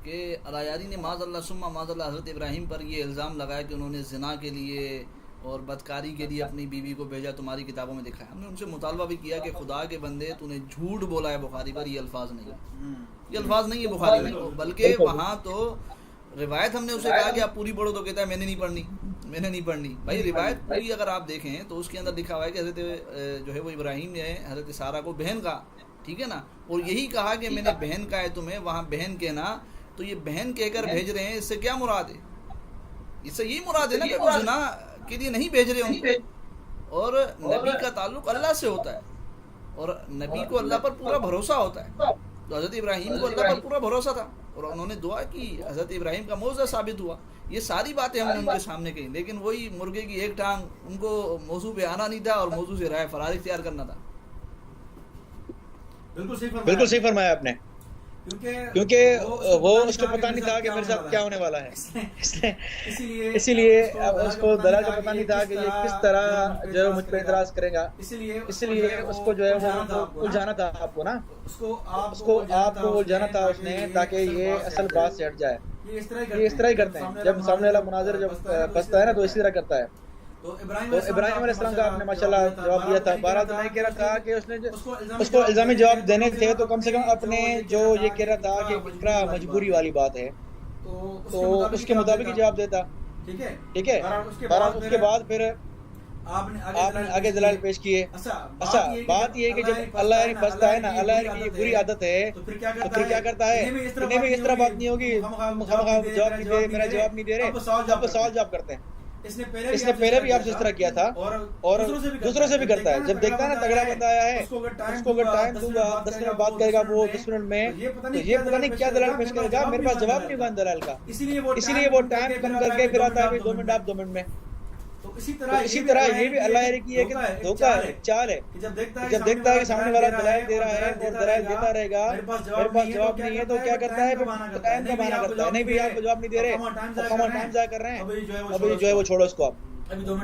کہ علیاری نے معاذ اللہ ثم معاذ اللہ حضرت ابراہیم پر یہ الزام لگایا کہ انہوں نے زنا کے لیے اور بدکاری کے لیے اپنی بیوی کو بھیجا، تمہاری کتابوں میں دکھا ہے۔ ہم نے ان سے مطالبہ بھی کیا کہ خدا کے بندے تو نے جھوٹ بولا ہے بخاری پر، یہ الفاظ نہیں ہے بخاری میں، بلکہ وہاں تو روایت ہم نے اسے کہا کہ آپ پوری پڑھو تو کہتا ہے میں نے نہیں پڑھنی۔ بھائی روایت پوری اگر آپ دیکھیں تو اس کے اندر لکھا ہوا ہے کہ حضرت جو ہے وہ ابراہیم نے حضرت سارہ کو بہن کہا، ٹھیک ہے نا، اور یہی کہا کہ میں نے بہن کہا ہے تمہیں، وہاں بہن کہنا، تو یہ بہن کہہ کر بھیج رہے ہیں، اس سے کیا مراد ہے؟ اس سے یہی مراد ہے نا کہ وہ زنا کے لیے نہیں بھیج رہے ہوں گے، اور نبی کا تعلق اللہ سے ہوتا ہے اور نبی کو اللہ پر پورا بھروسہ ہوتا ہے، تو حضرت ابراہیم کو اللہ پر پورا بھروسہ تھا اور انہوں نے دعا کی، حضرت ابراہیم کا معجزہ ثابت ہوا۔ یہ ساری باتیں ہم نے ان کے سامنے کہی، لیکن وہی مرغے کی ایک ٹانگ، ان کو موضوع پہ آنا نہیں تھا اور موضوع سے رائے فرار اختیار کرنا تھا۔ بالکل صحیح فرمایا آپ نے، کیونکہ وہ اس کو پتہ نہیں تھا کہ میرے ساتھ کیا ہونے والا ہے، اسی لیے اس کو دلال کا پتہ نہیں تھا کہ یہ کس طرح جو ہے مجھ پہ اعتراض کرے گا، اس لیے اس کو جو ہے وہ الجھانا تھا آپ کو نا، اس کو آپ کو الجھانا تھا اس نے، تاکہ یہ اصل بات سے ہٹ جائے۔ یہ اس طرح ہی کرتے ہیں، جب سامنے والا مناظر جب پھنستا ہے نا تو اسی طرح کرتا ہے۔ تو ابراہیم علیہ السلام کا آپ نے ماشاءاللہ جواب دیا تھا، بہرحال تو میں کہہ رہا تھا کہ اس کو الزامی جواب دینے تھے تو کم سے کم اپنے جو یہ کہہ رہا تھا کہ اقرا مجبوری والی بات ہے تو اس کے مطابق ہی جواب دیتا، ٹھیک ہے، بہرحال اس کے بعد پھر آپ نے آگے دلائل پیش کیے۔ اچھا بات یہ ہے کہ جب اللہ یعنی پھنستا ہے نا، اللہ کی بری عادت ہے تو پھر کیا کرتا ہے، انہیں بھی اس طرح بات نہیں ہوگی جواب نہیں دے، میرا جواب نہیں دے رہے، اب سوال جواب کرتے ہیں۔ اس نے پہلے بھی آپ سے اس طرح کیا تھا اور دوسروں سے بھی کرتا ہے، جب دیکھتا ہے نا تگڑا بندہ آیا ہے، اس کو اگر ٹائم دوں گا 10 منٹ بات کرے گا وہ 10 منٹ میں، تو یہ پتہ نہیں کیا دلائل پیش کرے گا، میرے پاس جواب نہیں ہوگا ان دلائل کا، اسی لیے وہ ٹائم کم کر کے پھر آتا ہے 2 منٹ آپ 2 منٹ میں۔ تو اسی طرح یہ بھی اللہ کی ایک دھوکہ ہے، چال ہے، جب دیکھتا ہے کہ سامنے والا دلائل دے رہا ہے اور دلائل دیتا رہے گا، میرے پاس جواب نہیں ہے، تو کیا کرتا ہے، ٹائم کا بہانہ کرتا ہے، نہیں بھی آپ کو جواب نہیں دے رہے، ٹائم ضائع کر رہے ہیں، اب جو ہے وہ چھوڑو اس کو آپ۔ ابھی 2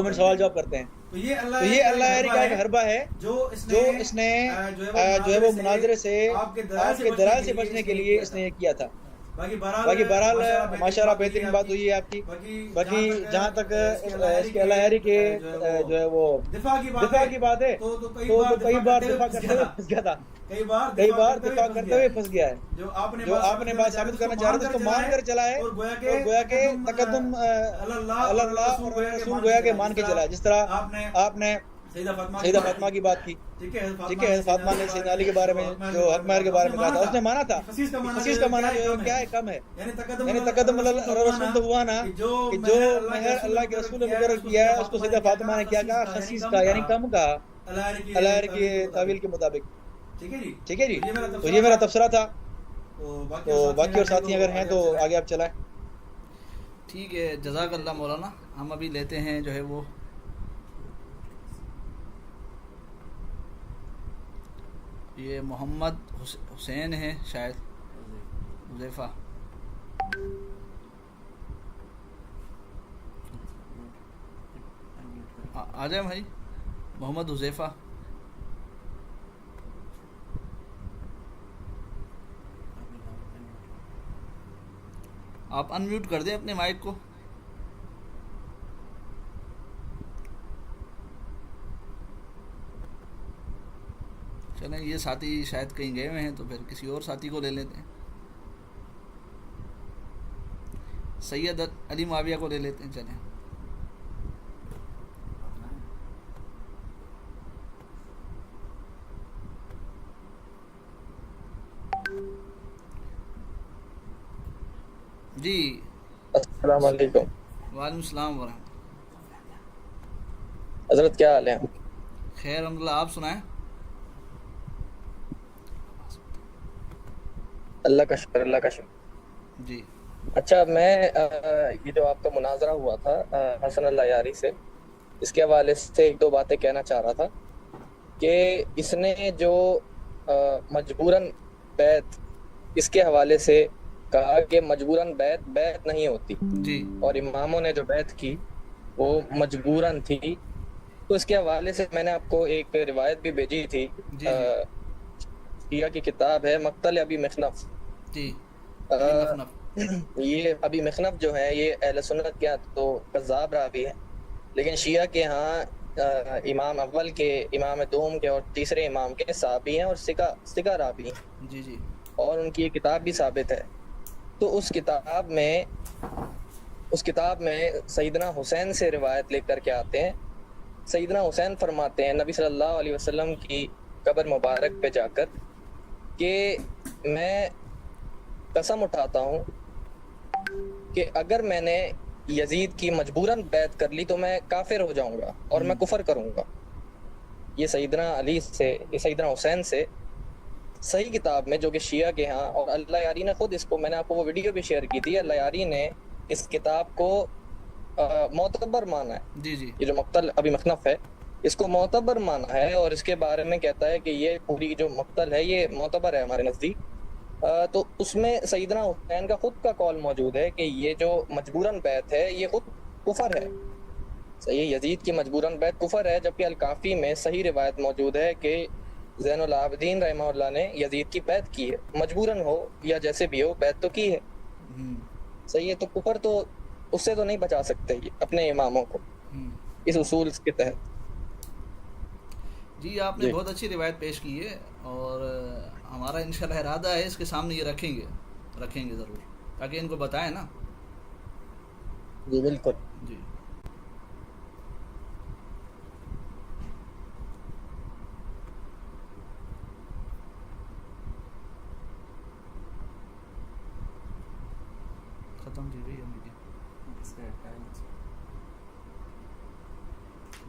منٹ سوال جواب کرتے ہیں. تو یہ تو یہ اللہ یاری کا ایک حربہ ہے جو اس نے جو ہے وہ مناظرے سے آپ کے دلال سے بچنے کے لیے اس نے یہ کیا تھا. باقی بہرحال ماشاءاللہ بہترین بات ہوئی ہے آپ کی. باقی جہاں تک اس کے اللہ یاری کے جو ہے وہ دفاع کی بات ہے تو کئی بار دفاع کرتے ہوئے پھنس گیا تھا. کئی بار دفاع کرتے ہوئے پھنس گیا ہے. جو آپ نے بات ثابت کرنا چاہ رہے تھے اس کو مان کر چلا ہے, اور گویا کہ تقدم اللہ اور رسول گویا کہ مان کے چلا, جس طرح آپ نے سیدہ فاطمہ کی بات کی. ٹھیک ہے, فاطمہ نے سیدنا علی کے بارے میں جو حق مہر کے بارے میں کہا تھا, اس نے مانا تھا. خصیص کا معنی جو کیا ہے, کم ہے. یعنی تقدم رسول تو ہوا نا کہ جو مہر اللہ کے رسول نے مقرر کیا ہے اس کو سیدہ فاطمہ نے کیا کہا, خصیص کا یعنی کم کہا اللہ کی تعویل کے مطابق. ٹھیک ہے جی, تو یہ میرا تبصرہ تھا. تو باقی اور ساتھی اگر ہیں تو آگے آپ چلائیں. ٹھیک ہے, جزاک اللہ مولانا. ہم ابھی لیتے ہیں جو ہے وہ یہ محمد حسین ہے شاید, حذیفہ. آ جائیں بھائی, محمد حذیفہ. آپ انمیوٹ کر دیں اپنے مائک کو. چلیں, یہ ساتھی شاید کہیں گئے ہوئے ہیں تو پھر کسی اور ساتھی کو لے لیتے ہیں. سید علی معاویہ کو لے لیتے ہیں. چلیں, جی السلام علیکم. وعلیکم السلام ورحمۃ. حضرت کیا حال ہے؟ خیر الحمدللہ, آپ سنائیں. اللہ کا شکر. جی اچھا, میں یہ جو آپ کا مناظرہ ہوا تھا حسن اللہ یاری سے, اس کے حوالے سے ایک دو باتیں کہنا چاہ رہا تھا کہ اس نے جو مجبوراً بیعت, اس کے حوالے سے کہا کہ مجبوراً بیعت نہیں ہوتی جی, اور اماموں نے جو بیعت کی وہ مجبوراً تھی. تو اس کے حوالے سے میں نے آپ کو ایک روایت بھی بھیجی تھی. جی شیعہ کی کتاب ہے مقتل ابی مخنف. جی, یہ ابی مخنف جو ہے یہ اہل سنت کے تو کذاب راوی ہے, لیکن شیعہ کے ہاں امام اول کے, امام دوم کے اور تیسرے امام کے صحابی ہیں اور ثقہ راوی ہیں. جی جی, اور ان کی یہ کتاب بھی ثابت ہے. تو اس کتاب میں سیدنا حسین سے روایت لے کر کے آتے ہیں. سیدنا حسین فرماتے ہیں نبی صلی اللہ علیہ وسلم کی قبر مبارک پہ جا کر کہ میں قسم اٹھاتا ہوں کہ اگر میں نے یزید کی مجبوراً بیعت کر لی تو میں کافر ہو جاؤں گا اور میں کفر کروں گا. یہ سیدنا حسین سے صحیح کتاب میں جو کہ شیعہ کے ہاں, اور اللہ یاری نے خود اس کو, میں نے آپ کو وہ ویڈیو بھی شیئر کی تھی, اللہ یاری نے اس کتاب کو معتبر مانا ہے. جی جی, یہ جو مقتل ابی مخنف ہے اس کو معتبر مانا ہے, اور اس کے بارے میں کہتا ہے کہ یہ پوری جو مقتل ہے یہ معتبر ہے ہمارے نزدیک. تو اس میں سیدنا حسین کا خود کا قول موجود ہے کہ یہ جو مجبوراً بیعت ہے یہ خود کفر ہے. صحیح, یزید کی مجبوراً بیعت کفر ہے, جبکہ الکافی میں صحیح روایت موجود ہے کہ زین العابدین رحمہ اللہ نے یزید کی بیعت کی ہے, مجبوراً ہو یا جیسے بھی ہو بیعت تو کی ہے. صحیح ہے, تو کفر تو اس سے تو نہیں بچا سکتے یہ اپنے اماموں کو اس اصول کے تحت. جی آپ نے بہت اچھی روایت پیش کی ہے, اور ہمارا انشاءاللہ ارادہ ہے اس کے سامنے یہ رکھیں گے ضرور, تاکہ ان کو بتائیں نا. جی بالکل. جی ختم تھی بھائی ہم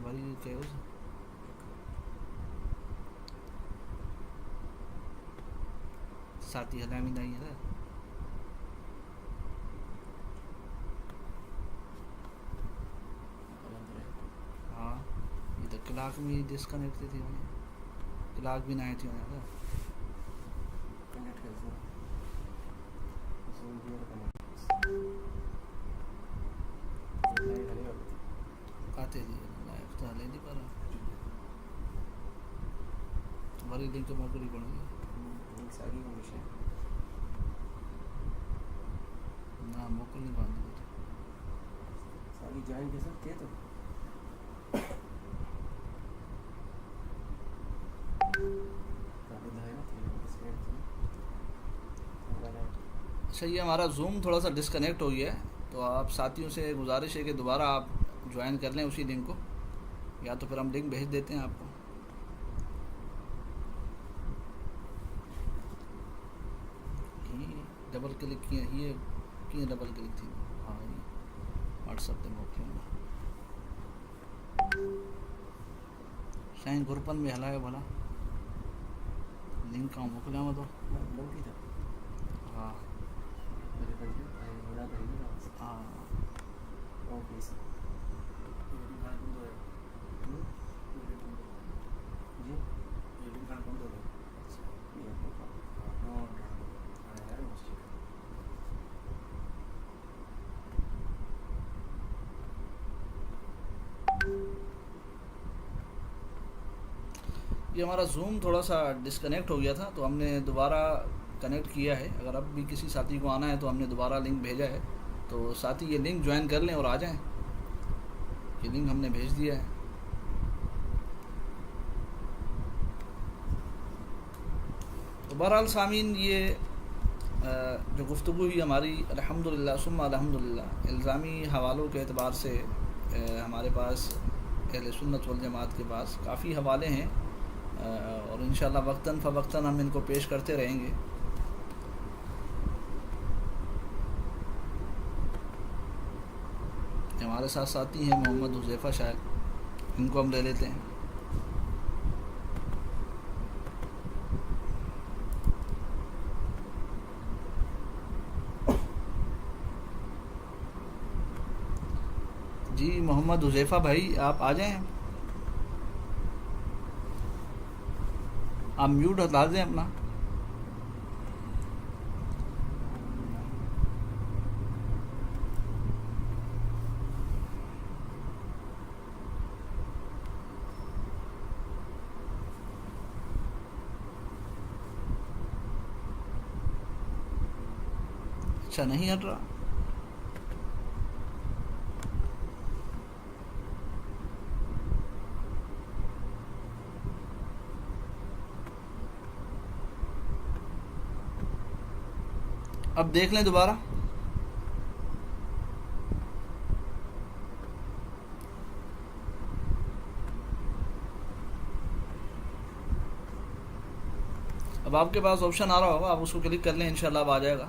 بھائی کیا ساتھی حلامی نہیں ہے. ہاں یہ تو کلاک میں ڈسکنیکٹ تھی, کلاک بھی نہیں تھی تیزی ہے لے نہیں پا رہا ہماری لنک تو موقع نہیں پڑ گئی ساری ہمیشہ نہ موقع نہیں باندھ ساری جوائن کر سکتے ہیں تو اچھا یہ ہمارا زوم تھوڑا سا ڈسکنیکٹ ہو گیا ہے تو آپ ساتھیوں سے گزارش ہے کہ دوبارہ آپ جوائن کر لیں اسی لنک کو یا تو پھر ہم لنک بھیج دیتے ہیں آپ کو ڈبل کلک کیے یہ ڈبل کلک تھی ہاں یہ واٹس ایپ پہ موقع شاین گروپن میں ہلایا بھلا لنک کا موکلا ہوا تو ہاں ہاں یہ ہمارا زوم تھوڑا سا ڈسکنیکٹ ہو گیا تھا تو ہم نے دوبارہ کنیکٹ کیا ہے اگر اب بھی کسی ساتھی کو آنا ہے تو ہم نے دوبارہ لنک بھیجا ہے تو ساتھی یہ لنک جوائن کر لیں اور آ جائیں یہ لنک ہم نے بھیج دیا ہے تو بہرحال سامعین یہ جو گفتگو ہوئی ہماری الحمدللہ ثم الحمدللہ الزامی حوالوں کے اعتبار سے ہمارے پاس اہل سنت والجماعت کے پاس کافی حوالے ہیں اور انشاءاللہ وقتاً فوقتاً ہم ان کو پیش کرتے رہیں گے ہمارے ساتھ ساتھی ہیں محمد حذیفہ شاید ان کو ہم لے لیتے ہیں جی محمد حذیفہ بھائی آپ آ جائیں آپ میوٹ ہٹا دیں اپنا اچھا نہیں ہٹ رہا اب دیکھ لیں دوبارہ اب آپ کے پاس آپشن آ رہا ہوگا آپ اس کو کلک کر لیں انشاءاللہ اب آ جائے گا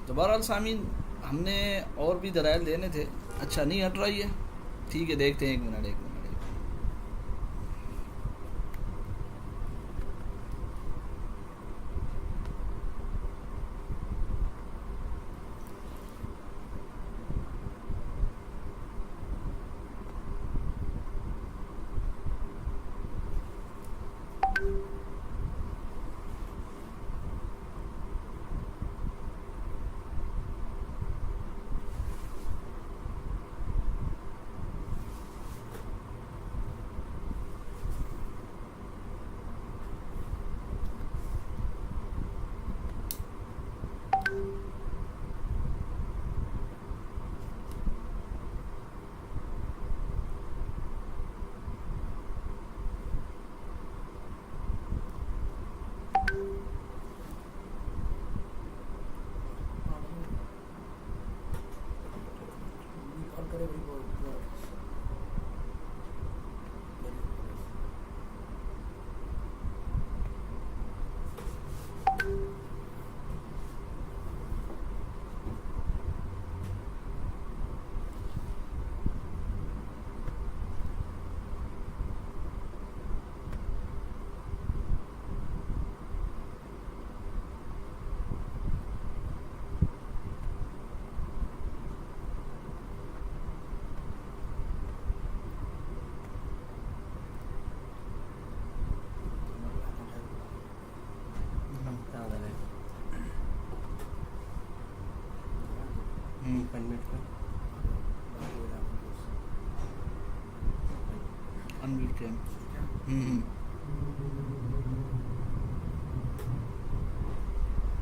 تو بہرحال سامعین ہم نے اور بھی دلائل دینے تھے اچھا نہیں ہٹ رہی ہے ٹھیک ہے دیکھتے ہیں ایک منٹ انمیوٹ کریں۔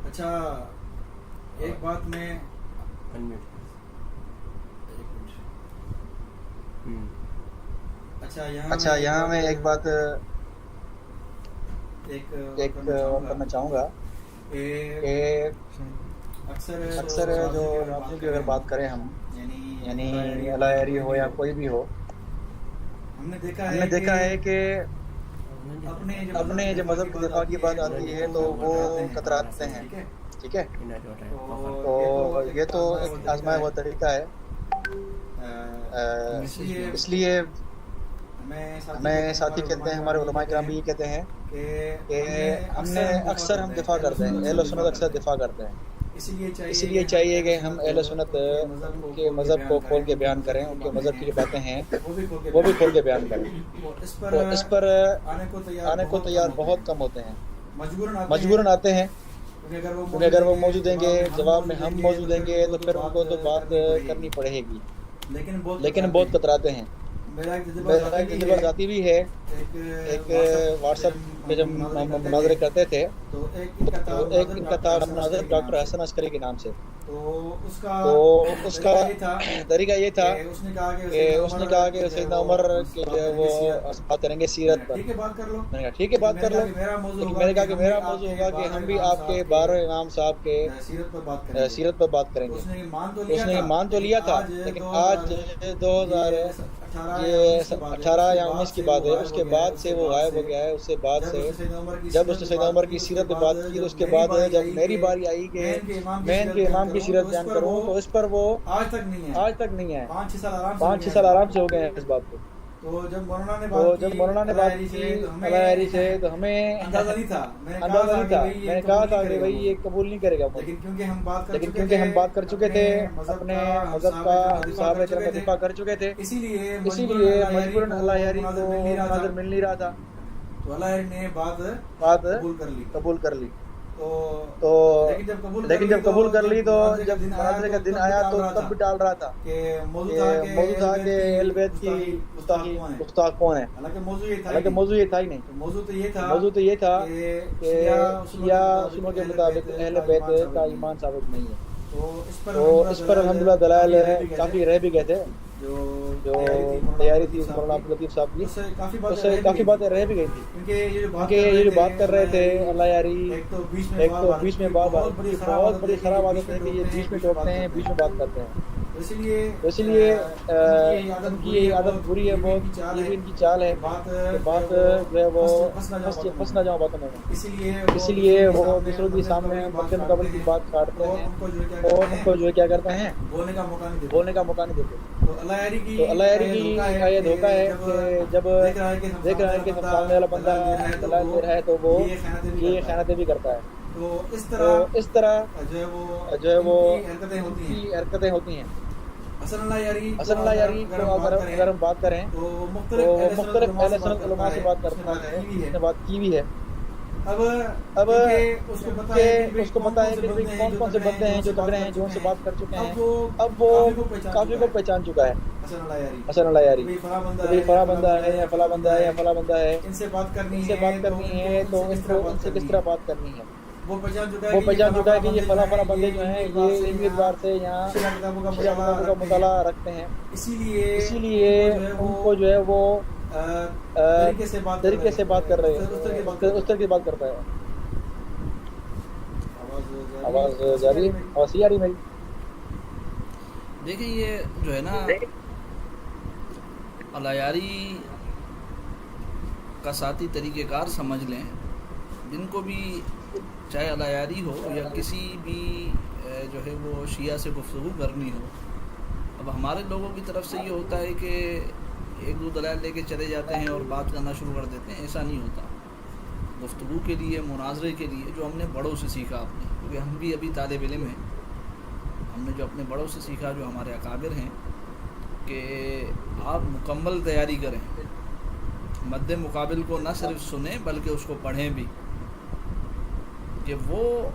اچھا ایک بات میں اچھا یہاں میں ایک بات ایک کرنا چاہوں گا کہ اکثر جو رافضی کی اگر بات کریں ہم، یعنی الایری ہو یا کوئی بھی ہو، ہم نے دیکھا ہے کہ اپنے جب مذہب کی دفاع کی بات آتی ہے تو وہ کتراتے ہیں، ٹھیک ہے؟ تو یہ تو ایک آزمایا ہوا طریقہ ہے، اس لیے ہمیں ساتھی کہتے ہیں، ہمارے علماء کرام بھی یہ کہتے ہیں کہ ہم دفاع کرتے ہیں، اہل سنت اکثر دفاع کرتے ہیں، اس لیے چاہیے کہ ہم اہل سنت کے مذہب کو کھول کے بیان کریں، ان کے مذہب کی جو باتیں ہیں وہ بھی کھول کے بیان کریں۔ تو اس پر آنے کو تیار بہت کم ہوتے ہیں، مجبوراً آتے ہیں، کیونکہ اگر وہ موجود دیں گے، جواب میں ہم موجود دیں گے تو پھر ان کو تو بات کرنی پڑے گی، لیکن بہت کتراتے ہیں۔ میرا ایک تجربہ ذاتی بھی ہے، ایک واٹس ایپ پہ جب مناظرے کرتے تھے تو ایک ان کا تھا مناظر ڈاکٹر حسن عسکری کے نام سے، تو اس کا طریقہ یہ تھا کہ اس نے کہا کہ سیدنا عمر کے جو ہے وہ بات کریں گے سیرت پر۔ میں نے کہا ٹھیک ہے بات کر لو، لیکن میں نے کہا کہ میرا موضوع ہوگا کہ ہم بھی آپ کے 12 امام صاحب کے سیرت پر بات کریں گے۔ اس نے مان تو لیا تھا، لیکن آج 2018 یا 19 کی بات ہے، اس کے بعد سے وہ غائب ہو گیا ہے۔ اس سے بعد سے جب اس نے سیدنا عمر کی سیرت پہ بات کی، تو اس کے بعد جب میری باری آئی کہ میں ان کے امام کی سیرت بیان کروں تو اس پر وہ آج تک نہیں ہے، 5-6 سال آرام سے ہو گئے ہیں اس بات کو۔ تو جب مولانا نے بات کی الایری سے تو ہمیں اندازہ نہیں تھا، میں نے کہا تھا کہ بھائی یہ قبول نہیں کرے گا، لیکن کیونکہ ہم بات کر چکے تھے، اپنے مذہب کا صحابہ کرام کا دفاع کر چکے تھے، اسی لیے مجبوراً الایری کو مناظر مل نہیں رہا تھا، تو الایری نے بات قبول کر لی۔ لیکن جب قبول کر لی تو جب مناظرے کا دن آیا تو تب بھی ڈال رہا تھا کہ موضوع تھا کہ اہل بیت کی گستاخ کون ہے، حالانکہ موضوع یہ تھا ہی نہیں۔ موضوع تو یہ تھا کہ شیعہ اصولوں کے مطابق اہل بیت کا ایمان ثابت نہیں ہے۔ تو اس پر الحمدللہ دلائل کافی رہ بھی گئے تھے، جو تیاری تھی مولانا عبداللطیف صاحب کی، اس سے کافی باتیں رہ بھی گئی تھی، کیونکہ یہ جو بات کر رہے تھے الایری، ایک تو بیچ میں بہت بڑی خراب عادت ہے کہ یہ بیچ میں ٹوکتے ہیں، بیچ میں بات کرتے ہیں، اس لیے ان کی یہ عادت بری ہے بہت، یہ بھی ان کی چال ہے کہ بات جو ہے وہ پھنس نہ جاؤں باتوں میں، اسی لیے وہ دوسروں کے سامنے مد مقابل کی بات کاٹتے ہیں اور ان کو جو ہے کیا کرتے ہیں، بولنے کا موقع نہیں دیتے۔ تو الایری کی یہ دھوکہ ہے کہ جب دیکھ رہا ہے کہ سامنے والا بندہ دلائل دے رہا ہے تو وہ یہ خیانتیں بھی کرتا ہے۔ تو اس طرح جو ہے وہ حرکتیں ہوتی ہیں۔ حسن الایری کو اگر ہم بات کریں تو وہ مختلف اہل سنت علماء سے بات کرتا ہے، اس نے بات کی بھی ہے۔ اب اس کو پتا ہے کہ کون سے بندے ہیں جو تگڑے ہیں، جو ان سے بات کر چکے ہیں، اب وہ کافی کو پہچان چکا ہے حسن الایری، فلاں بندہ ہے یا فلاں بندہ ہے یا فلاں بندہ ہے، ان سے بات کرنی ہے تو ان سے کس طرح بات کرنی ہے۔ وہ پہچان چکا ہے کہ یہ فلاں بندے جو ہیں یہ علمی اعتبار سے یہاں شیعہ کتابوں کا مطالعہ رکھتے ہیں، اسی لیے ان کو جو ہے وہ طریقے سے بات کر رہے ہیں، اس طرح کی بات کرتا ہے۔ آواز جاری، آواز آ رہی میری؟ دیکھیں یہ جو ہے نا الایری کا ساتھی طریقہ کار سمجھ لیں، جن کو بھی چاہے الایری ہو یا کسی بھی جو ہے وہ شیعہ سے گفتگو کرنی ہو، اب ہمارے لوگوں کی طرف سے یہ ہوتا ہے کہ ایک دو دلائل لے کے چلے جاتے ہیں اور بات کرنا شروع کر دیتے ہیں، ایسا نہیں ہوتا۔ گفتگو کے لیے، مناظرے کے لیے جو ہم نے بڑوں سے سیکھا اپنے، کیونکہ ہم بھی ابھی طالب علم ہیں، ہم نے جو اپنے بڑوں سے سیکھا، جو ہمارے اکابر ہیں، کہ آپ مکمل تیاری کریں، مد مقابل کو نہ صرف سنیں بلکہ اس کو پڑھیں بھی، کہ وہ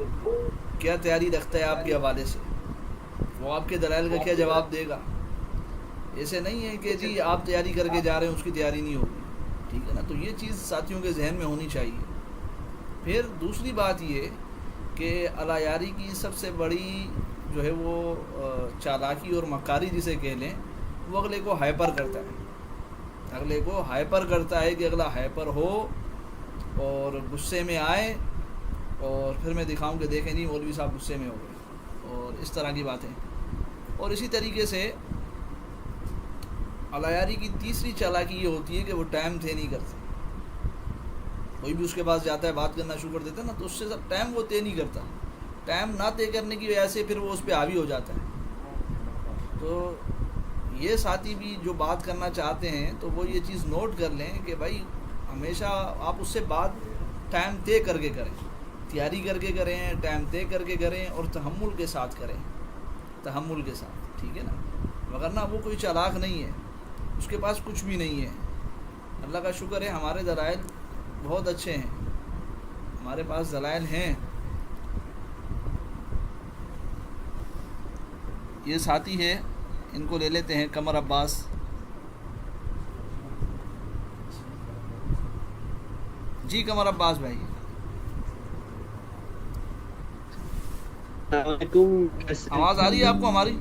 کیا تیاری رکھتا ہے آپ کے حوالے سے، وہ وہ آپ کے دلائل کا کیا جواب دے گا؟ ایسے نہیں ہے کہ جی آپ تیاری کر کے جا رہے ہیں اس کی تیاری نہیں ہوگی، ٹھیک ہے نا. تو یہ چیز ساتھیوں کے ذہن میں ہونی چاہیے. پھر دوسری بات یہ کہ اللہ یاری کی سب سے بڑی جو ہے وہ چالاکی اور مکاری جسے کہہ لیں، وہ اگلے کو ہائپر کرتا ہے. اگلے کو ہائپر کرتا ہے کہ اگلا ہائپر ہو اور غصے میں آئے اور پھر میں دکھاؤں کہ دیکھیں نہیں مولوی صاحب غصے میں ہو گئے، اور اس طرح کی باتیں. اور اسی طریقے سے اللہ یاری کی تیسری چالاکی یہ ہوتی ہے کہ وہ ٹائم طے نہیں کرتے. کوئی بھی اس کے پاس جاتا ہے بات کرنا شروع کر دیتا ہے نا، تو اس سے سب ٹائم وہ طے نہیں کرتا. ٹائم نہ طے کرنے کی وجہ سے پھر وہ اس پہ حاوی ہو جاتا ہے. تو یہ ساتھی بھی جو بات کرنا چاہتے ہیں تو وہ یہ چیز نوٹ کر لیں کہ بھائی ہمیشہ آپ اس سے بات ٹائم طے کر کے کریں، تیاری کر کے کریں، ٹائم طے کر کے کریں، اور تحمل کے ساتھ کریں، تحمل کے ساتھ، ٹھیک ہے نا. وگرنہ وہ کوئی چالاک نہیں ہے، اس کے پاس کچھ بھی نہیں ہے. اللہ کا شکر ہے ہمارے دلائل بہت اچھے ہیں، ہمارے پاس دلائل ہیں. یہ ساتھی ہے، ان کو لے لیتے ہیں، قمر عباس. جی قمر عباس بھائی، السلام علیکم. آواز آ رہی ہے آپ کو ہماری؟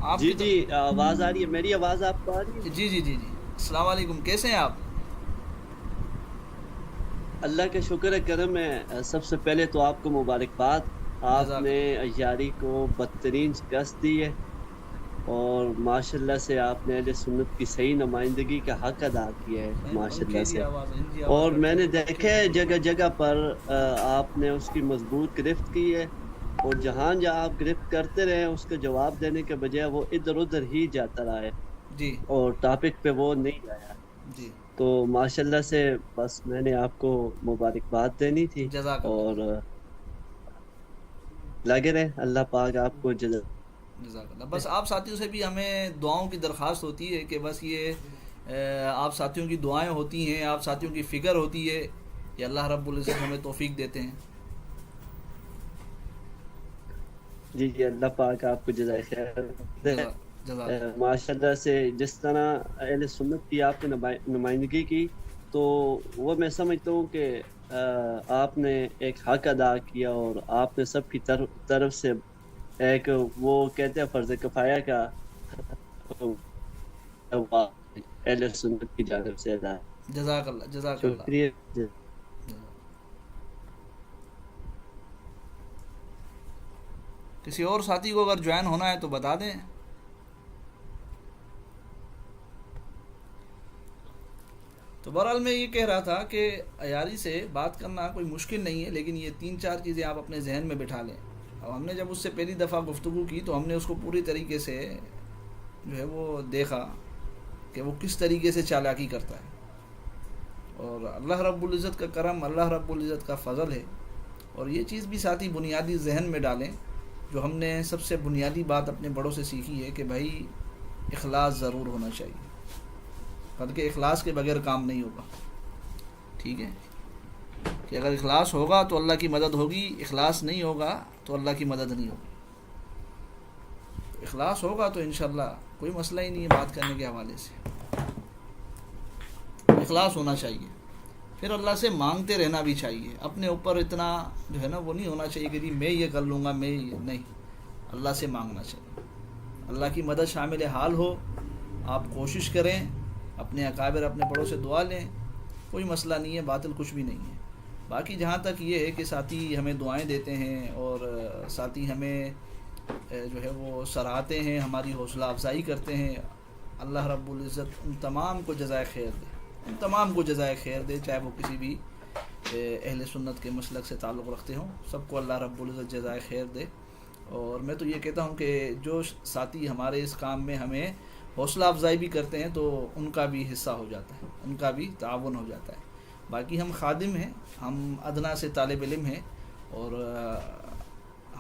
آپ جی کی جی آواز آ رہی ہے، میری آواز آپ کو آ رہی ہے؟ جی جی جی جی. السلام علیکم، کیسے ہیں آپ؟ اللہ کا شکر ہے، کرم ہے. سب سے پہلے تو آپ کو مبارکباد. آپ جزاک نے عیاری کو بدترین شکست دی ہے، اور ماشاءاللہ سے آپ نے اہل سنت کی صحیح نمائندگی کا حق ادا کیا ہے ماشاءاللہ سے. اور میں نے دیکھا ہے جگہ جگہ پر آپ نے اس کی مضبوط گرفت کی ہے، اور جہاں آپ گرفت کرتے رہے اس کا جواب دینے کے بجائے وہ ادھر ادھر ہی جاتا رہا ہے، جی اور ٹاپک پہ وہ نہیں آیا. جی تو ماشاءاللہ سے بس میں نے آپ کو مبارکباد دینی تھی، جزاک اللہ. اور لگے رہے. اللہ پاک آپ کو جزاک اللہ. بس آپ ساتھیوں سے بھی ہمیں دعاؤں کی درخواست ہوتی ہے کہ بس یہ آپ ساتھیوں کی دعائیں ہوتی ہیں، آپ ساتھیوں کی فکر ہوتی ہے، یہ اللہ رب العزت ہمیں توفیق دیتے ہیں. جی جی اللہ پاک آپ کو جزائے خیر دے. جزاک ماشاءاللہ سے جس طرح اہل سنت کی آپ نے نمائندگی کی، تو وہ میں سمجھتا ہوں کہ آپ نے ایک حق ادا کیا، اور آپ نے سب کی طرف سے ایک وہ کہتے ہیں فرض کفایہ کا اہل سنت کی جانب سے ادا. جزاک اللہ. جزاک اللہ. شکریہ. کسی اور ساتھی کو اگر جوائن ہونا ہے تو بتا دیں. تو بہرحال میں یہ کہہ رہا تھا کہ عیاری سے بات کرنا کوئی مشکل نہیں ہے، لیکن یہ 3-4 چیزیں آپ اپنے ذہن میں بٹھا لیں. اب ہم نے جب اس سے پہلی دفعہ گفتگو کی تو ہم نے اس کو پوری طریقے سے جو ہے وہ دیکھا کہ وہ کس طریقے سے چالاکی کرتا ہے. اور اللہ رب العزت کا کرم، اللہ رب العزت کا فضل ہے. اور یہ چیز بھی ساتھی بنیادی ذہن میں ڈالیں، جو ہم نے سب سے بنیادی بات اپنے بڑوں سے سیکھی ہے کہ بھائی اخلاص ضرور ہونا چاہیے، بلکہ اخلاص کے بغیر کام نہیں ہوگا. ٹھیک ہے، کہ اگر اخلاص ہوگا تو اللہ کی مدد ہوگی، اخلاص نہیں ہوگا تو اللہ کی مدد نہیں ہوگی. اخلاص ہوگا تو انشاءاللہ کوئی مسئلہ ہی نہیں ہے بات کرنے کے حوالے سے. اخلاص ہونا چاہیے. پھر اللہ سے مانگتے رہنا بھی چاہیے. اپنے اوپر اتنا جو ہے نا وہ نہیں ہونا چاہیے کہ جی میں یہ کر لوں گا، میں نہیں. اللہ سے مانگنا چاہیے. اللہ کی مدد شامل حال ہو، آپ کوشش کریں، اپنے اکابر اپنے بڑوں سے دعا لیں، کوئی مسئلہ نہیں ہے، باطل کچھ بھی نہیں ہے. باقی جہاں تک یہ ہے کہ ساتھی ہمیں دعائیں دیتے ہیں اور ساتھی ہمیں جو ہے وہ سراہتے ہیں، ہماری حوصلہ افزائی کرتے ہیں، اللہ رب العزت ان تمام کو جزائے خیر دے، ان تمام کو جزائے خیر دے، چاہے وہ کسی بھی اہل سنت کے مسلک سے تعلق رکھتے ہوں. سب کو اللہ رب العزت جزائے خیر دے. اور میں تو یہ کہتا ہوں کہ جو ساتھی ہمارے اس کام میں ہمیں حوصلہ افزائی بھی کرتے ہیں تو ان کا بھی حصہ ہو جاتا ہے، ان کا بھی تعاون ہو جاتا ہے. باقی ہم خادم ہیں، ہم ادنا سے طالب علم ہیں، اور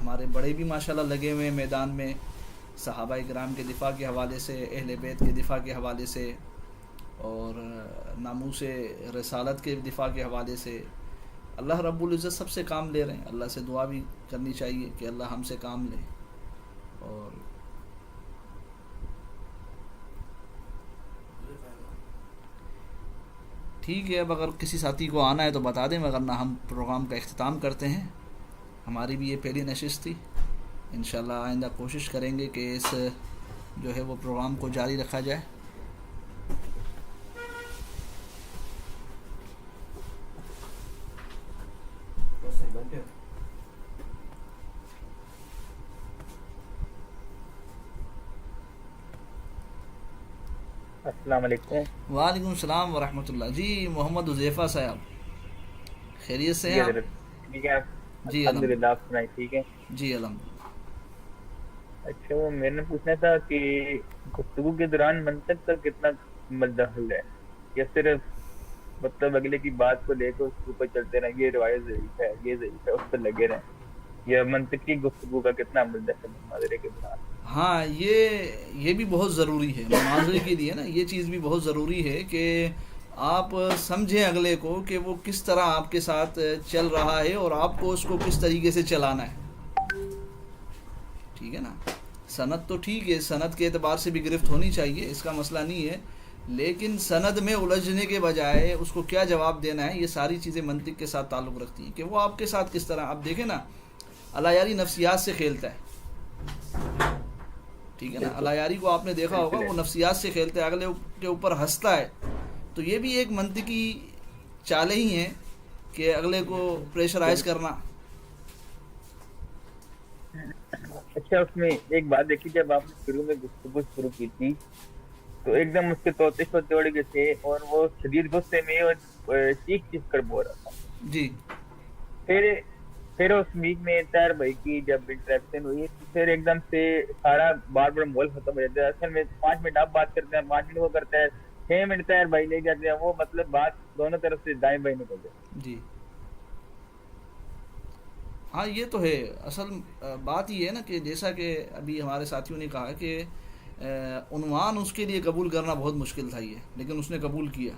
ہمارے بڑے بھی ماشاءاللہ لگے ہوئے ہیں میدان میں، صحابہ کرام کے دفاع کے حوالے سے، اہل بیت کے دفاع کے حوالے سے، اور ناموس رسالت کے دفاع کے حوالے سے. اللہ رب العزت سب سے کام لے رہے ہیں. اللہ سے دعا بھی کرنی چاہیے کہ اللہ ہم سے کام لے. اور ٹھیک ہے، اب اگر کسی ساتھی کو آنا ہے تو بتا دیں، ورنہ ہم پروگرام کا اختتام کرتے ہیں. ہماری بھی یہ پہلی نشست تھی. انشاءاللہ آئندہ کوشش کریں گے کہ اس جو ہے وہ پروگرام کو جاری رکھا جائے. السلام علیکم. وعلیکم السلام ورحمۃ اللہ. جی محمد حذیفہ صاحب، خیریت سے ہیں آپ؟ ٹھیک ہے جی الحمدللہ. آپ سنائیں ٹھیک ہے؟ جی الحمد. اچھا، وہ میں نے پوچھنا تھا کہ گفتگو کے دوران منطق کا کتنا مدخل ہے، یا صرف مطلب اگلے کی بات کو لے کے اس کے اوپر چلتے رہیں، یہ روایت ضعیف ہے، یہ ضعیف ہے، اس پر لگے رہیں، یا منطقی گفتگو کا کتنا مدخل ہے مناظرے کے دوران؟ ہاں، یہ بھی بہت ضروری ہے مناظرے کے لیے نا. یہ چیز بھی بہت ضروری ہے کہ آپ سمجھیں اگلے کو کہ وہ کس طرح آپ کے ساتھ چل رہا ہے اور آپ کو اس کو کس طریقے سے چلانا ہے. ٹھیک ہے نا. سند تو ٹھیک ہے، سند کے اعتبار سے بھی گرفت ہونی چاہیے، اس کا مسئلہ نہیں ہے، لیکن سند میں الجھنے کے بجائے اس کو کیا جواب دینا ہے، یہ ساری چیزیں منطق کے ساتھ تعلق رکھتی ہیں کہ وہ آپ کے ساتھ کس طرح. آپ دیکھیں نا، اللہ یاری نفسیات سے کھیلتا ہے. ٹھیک ہے نا. اللہ یاری کو آپ نے دیکھا ہوگا، وہ نفسیات سے کھیلتا ہے، اگلے کے اوپر ہنستا ہے. تو یہ بھی ایک منطقی چالیں ہی ہیں کہ اگلے کو پریشرائز کرنا. اچھا، اس میں ایک بات دیکھی، جب آپ نے شروع میں گفتگو شروع کی تھی تو ایک دم اس کے طوطے شوطے اڑ گئے تھے اور وہ شدید غصے میں اور چیخ چیخ کر بول رہا تھا. جی. پھر اس میٹ میں طاہر بھائی کی جب انٹریکشن ہوئی، پھر ایک دم سے سارا بار بار مول ختم ہو جاتا ہے. اصل میں 5 منٹ آپ بات کرتے ہیں، 5 منٹ وہ کرتا ہے، 6 منٹ طاہر بھائی لے جاتے ہیں. وہ مطلب بات دونوں طرف سے دائیں بائیں نکل جاتی. جی ہاں، یہ تو ہے. اصل بات یہ ہے نا کہ جیسا کہ ابھی ہمارے ساتھیوں نے کہا کہ عنوان اس کے لیے قبول کرنا بہت مشکل تھا، یہ لیکن اس نے قبول کیا.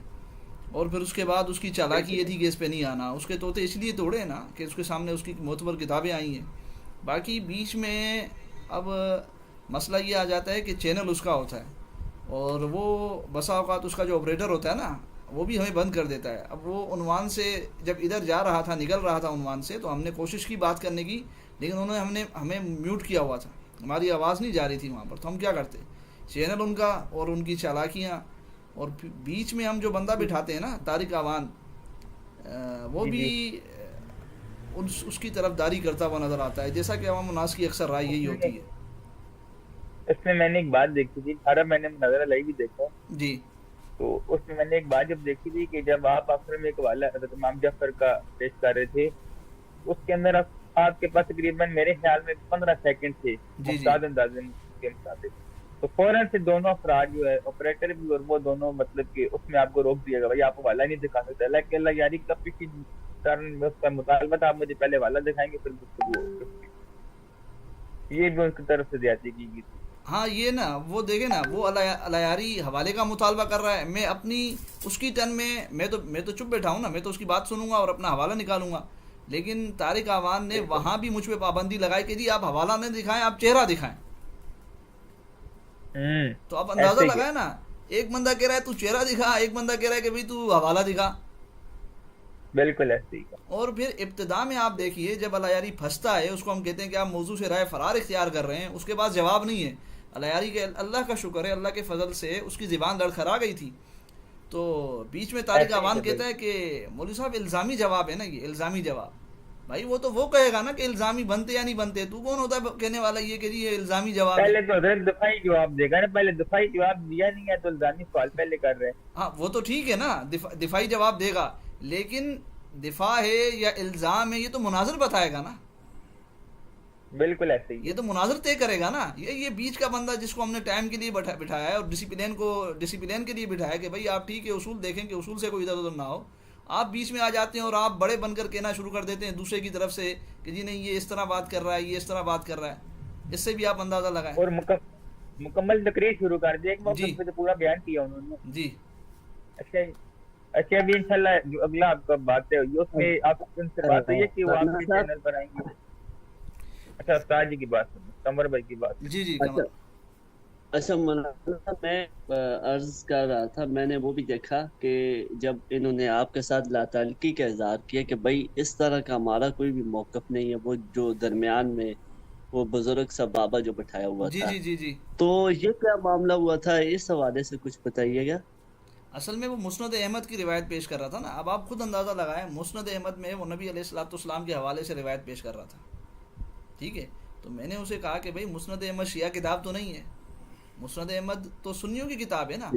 اور پھر اس کے بعد اس کی چالاکی یہ تھی کہ اس پہ نہیں آنا. اس کے طوطے اس لیے توڑے نا کہ اس کے سامنے اس کی معتبر کتابیں آئی ہیں. باقی بیچ میں اب مسئلہ یہ آ جاتا ہے کہ چینل اس کا ہوتا ہے اور وہ بسا اوقات اس کا جو آپریٹر ہوتا ہے نا، وہ بھی ہمیں بند کر دیتا ہے. اب وہ عنوان سے جب ادھر جا رہا تھا، نکل رہا تھا عنوان سے، تو ہم نے کوشش کی بات کرنے کی، لیکن انہوں نے ہمیں میوٹ کیا ہوا تھا، ہماری آواز نہیں جا رہی تھی وہاں پر. تو ہم کیا کرتے؟ چینل ان کا اور ان کی چالاکیاں، اور بیچ میں ہم جو بندہ بٹھاتے ہیں نا طارق اعوان، وہ بھی اس کی طرف داری کرتا ہوا نظر آتا ہے، جیسا کہ عوام الناس کی اکثر رائے یہی ہوتی ہے. اس میں نے ایک بات دیکھی تھی، سارا میں نے مناظرہ لائی بھی دیکھا. جی. تو اس میں نے ایک بات جب دیکھی تھی کہ جب آپ آخر میں ایک حوالہ حضرت امام جعفر کا پیش کر رہے تھے، اس کے اندر آپ کے پاس تقریباً میرے خیال میں 15 سیکنڈ تھے محتاط اندازے کے مطابق. تو فوراً سے دونوں افراد جو ہے، آپریٹر بھی اور وہ دونوں، مطلب کہ اس میں آپ کو روک دیا گا، بھائی آپ کو حوالہ نہیں دکھا سکتے. اللہ یاری کا کسی کارن میں اس کا مطالبہ تھا، آپ مجھے پہلے حوالہ دکھائیں گے پھر گفتگو ہوگی. یہ بھی ان کی طرف سے زیادتی کی گئی تھی. ہاں، یہ نا وہ دیکھیں نا، وہ علیاری حوالے کا مطالبہ کر رہا ہے، میں اپنی اس کی ٹرن میں تو چپ بیٹھا ہوں نا، میں تو اس کی بات سنوں گا اور اپنا حوالہ نکالوں گا. لیکن طارق اعوان نے وہاں بھی مجھ پہ پابندی لگائی کہ جی آپ حوالہ نہیں دکھائیں، آپ چہرہ دکھائیں. تو آپ اندازہ لگائیں نا، ایک بندہ کہہ رہا ہے تو چہرہ دکھا، ایک بندہ کہہ رہا ہے کہ بھائی تو حوالہ دکھا. بالکل ایسے ہی. اور پھر ابتدا میں آپ دیکھیے جب علیاری پھنستا ہے، اس کو ہم کہتے ہیں کہ آپ موضوع سے رائے فرار اختیار کر رہے ہیں، اس کے بعد جواب نہیں ہے. علیاری کے اللہ کا شکر ہے، اللہ کے فضل سے اس کی زبان لڑکھڑا گئی تھی. تو بیچ میں طارق اعوان کہتا ہے کہ مولوی صاحب الزامی جواب ہے نا، یہ الزامی جواب. بھائی وہ تو وہ کہے گا نا کہ الزامی بنتے یا نہیں بنتے، تو کون ہوتا ہے کہنے والا یہ کہ جی یہ الزامی جواب ہے؟ پہلے تو حضرت دفاعی جواب دے گا نا، پہلے دفاعی جواب دیا نہیں ہے تو الزامی سوال پہلے کر رہے ہیں. ہاں وہ تو ٹھیک ہے نا، دفاعی جواب دے گا، لیکن دفاع ہے یا الزام ہے یہ تو مناظر بتائے گا نا. بالکل ایسے ہی، یہ تو مناظر طے کرے گا نا. یہ بیچ کا بندہ جس کو ہم نے ٹائم کے لیے بٹھایا ہے اور ڈسپلین کے لیے بٹھایا کہ بھائی آپ ٹھیک ہے اصول دیکھیں کہ اصول سے کوئی ادھر ادھر نہ ہو. آپ بیچ میں آ جاتے ہیں اور آپ بڑے بن کر کہنا شروع کر دیتے ہیں دوسرے کی طرف سے کہ جی نہیں یہ اس طرح بات کر رہا ہے، یہ اس طرح بات کر رہا ہے. اس سے بھی آپ اندازہ لگائیں. اور مکمل تقریر شروع کر دی، ایک موقع پہ تو پورا بیان کیا انہوں نے. جی. اچھا، اچھا ابھی انشاءاللہ جو اگلا آپ کا بات ہوئی اس میں آپ ان سے بات ہوئی ہے کہ وہ آپ کے چینل پر آئیں گے؟ اچھا استاد جی کی بات سنیں، قمر بھائی کی بات. جی جی اچھا اچھا مولانا میں عرض کر رہا تھا، میں نے وہ بھی دیکھا کہ جب انہوں نے آپ کے ساتھ لا تعلقی کا اظہار کیا کہ بھائی اس طرح کا ہمارا کوئی بھی موقف نہیں ہے، وہ جو درمیان میں وہ بزرگ سا بابا جو بٹھایا ہوا جی تھا، جی جی جی تو یہ کیا معاملہ ہوا تھا، اس حوالے سے کچھ بتائیے گا. اصل میں وہ مسند احمد کی روایت پیش کر رہا تھا نا. اب آپ خود اندازہ لگائیں، مسند احمد میں وہ نبی علیہ الصلوۃ والسلام کے حوالے سے روایت پیش کر رہا تھا. ٹھیک ہے، تو میں نے اسے کہا کہ بھائی مسند احمد شیعہ کتاب تو نہیں ہے، مسند احمد تو سنیوں کی کتاب ہے نا،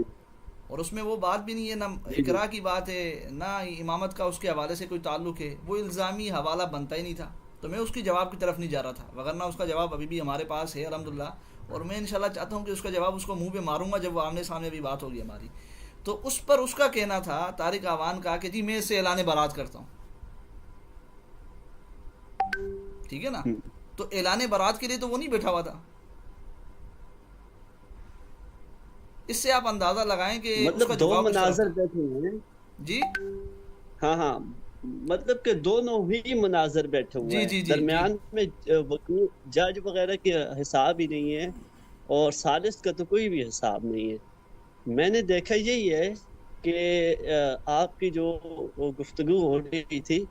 اور اس میں وہ بات بھی نہیں ہے، نہ اقرا کی بات ہے نہ امامت کا اس کے حوالے سے کوئی تعلق ہے، وہ الزامی حوالہ بنتا ہی نہیں تھا. تو میں اس کی جواب کی طرف نہیں جا رہا تھا، وغیرہ اس کا جواب ابھی بھی ہمارے پاس ہے الحمدللہ، اور میں انشاءاللہ چاہتا ہوں کہ اس کا جواب اس کو منہ پہ ماروں گا جب وہ آمنے سامنے بھی بات ہوگی ہماری. تو اس پر اس کا کہنا تھا طارق آوان کا کہ جی میں اس سے اعلان برات کرتا ہوں. ٹھیک ہے نا، تو اعلان برات کے لیے تو وہ نہیں بیٹھا ہوا تھا. اس سے آپ اندازہ لگائیں کہ اس کا مطلب دو جواب کس طرح مناظر تھا. بیٹھے ہوئے ہیں. جی ہاں ہاں، مطلب کہ دونوں ہی مناظر بیٹھے ہوئے جی ہیں، جی جی جی درمیان میں وکیل جج وغیرہ کے حساب ہی نہیں ہے، اور ثالث کا تو کوئی بھی حساب نہیں ہے. میں نے دیکھا یہی ہے کہ آپ کی جو گفتگو ہو رہی تھی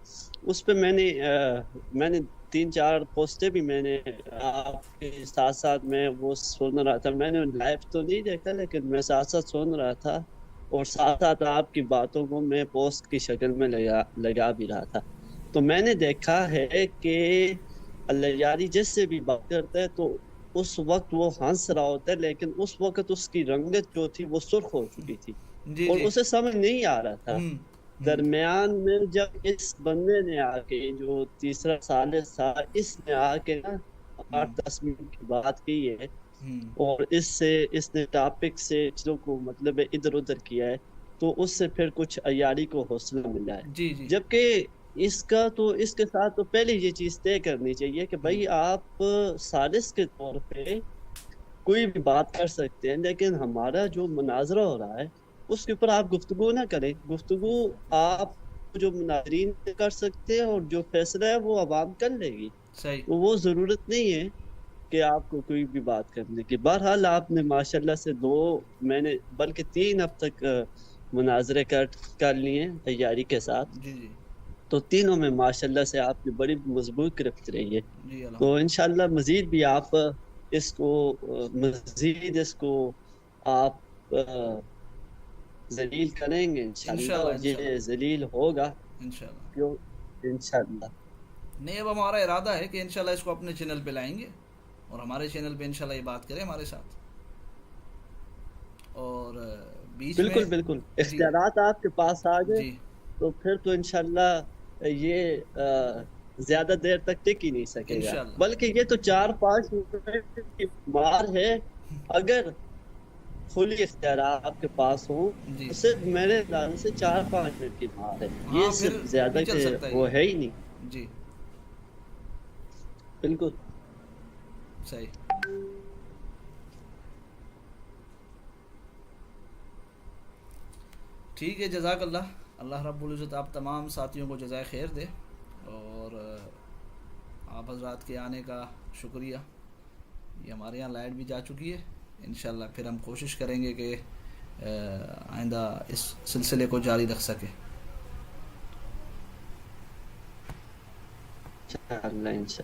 اس پہ میں نے 3-4 پوسٹیں بھی میں نے آپ کے ساتھ ساتھ میں وہ سن رہا تھا. میں نے لائیو تو نہیں دیکھا لیکن میں ساتھ ساتھ سن رہا تھا، اور ساتھ ساتھ آپ کی باتوں کو میں پوسٹ کی شکل میں لگا بھی رہا تھا. تو میں نے دیکھا ہے کہ اللہ یاری جس سے بھی بات کرتا ہے تو اس وقت وہ ہنس رہا ہوتا ہے، لیکن اس وقت اس کی رنگت جو تھی وہ سرخ ہو چکی تھی جی اور جی اسے سمجھ نہیں آ رہا تھا. درمیان میں جب اس بندے نے آ کے جو تیسرا ثالث تھا، اس نے آ کے نا 8-10 منٹ کی بات کی ہے، اور اس نے ٹاپک سے چیزوں کو مطلب ادھر ادھر کیا ہے، تو اس سے پھر کچھ عیاری کو حوصلہ ملا ہے. جی جی جبکہ اس کے ساتھ تو پہلے یہ چیز طے کرنی چاہیے کہ بھائی آپ ثالث کے طور پہ کوئی بھی بات کر سکتے ہیں، لیکن ہمارا جو مناظرہ ہو رہا ہے اس کے اوپر آپ گفتگو نہ کریں. گفتگو آپ جو مناظرین کر سکتے ہیں، اور جو فیصلہ ہے وہ عوام کر لے گی. صحیح. وہ ضرورت نہیں ہے کہ آپ کو کوئی بھی بات کرنے کی. بہرحال آپ نے ماشاءاللہ سے 2 میں نے بلکہ 3 اب تک مناظرے کر لیے ہیں تیاری کے ساتھ، جی جی تو تینوں میں ماشاءاللہ سے آپ کی بڑی مضبوط گرفت رہی ہے. جی تو انشاءاللہ مزید بھی آپ اس کو آپ ذلیل کریں گے انشاءاللہ، اور یہ ذلیل ہوگا انشاءاللہ. انشاءاللہ. نہیں، اب ہمارا ارادہ ہے کہ انشاءاللہ اس کو اپنے چینل پہ لائیں گے، اور ہمارے چینل پہ انشاءاللہ یہ بات کریں ہمارے ساتھ. اور بیچ بالکل میں بالکل اختیارات آپ کے پاس آ گئے جی تو پھر تو انشاءاللہ یہ زیادہ دیر تک ٹک ہی نہیں سکے گا. انشاءاللہ. بلکہ یہ تو 4-5 منٹ کی مار ہے. اگر کھلی اختیارات آپ کے پاس ہوں جی تو صرف میرے انداز سے 4-5 منٹ کی مار ہے، یہ ہاں، صرف پھر زیادہ بھی چل کہ سکتا ہے وہ یہ. ہے ہی نہیں. جی بالکل صحیح. ٹھیک ہے، جزاک اللہ. اللہ رب العزت آپ تمام ساتھیوں کو جزائے خیر دے، اور آپ حضرات کے آنے کا شکریہ. یہ ہمارے یہاں لائٹ بھی جا چکی ہے. انشاءاللہ پھر ہم کوشش کریں گے کہ آئندہ اس سلسلے کو جاری رکھ سکے. انشاءاللہ.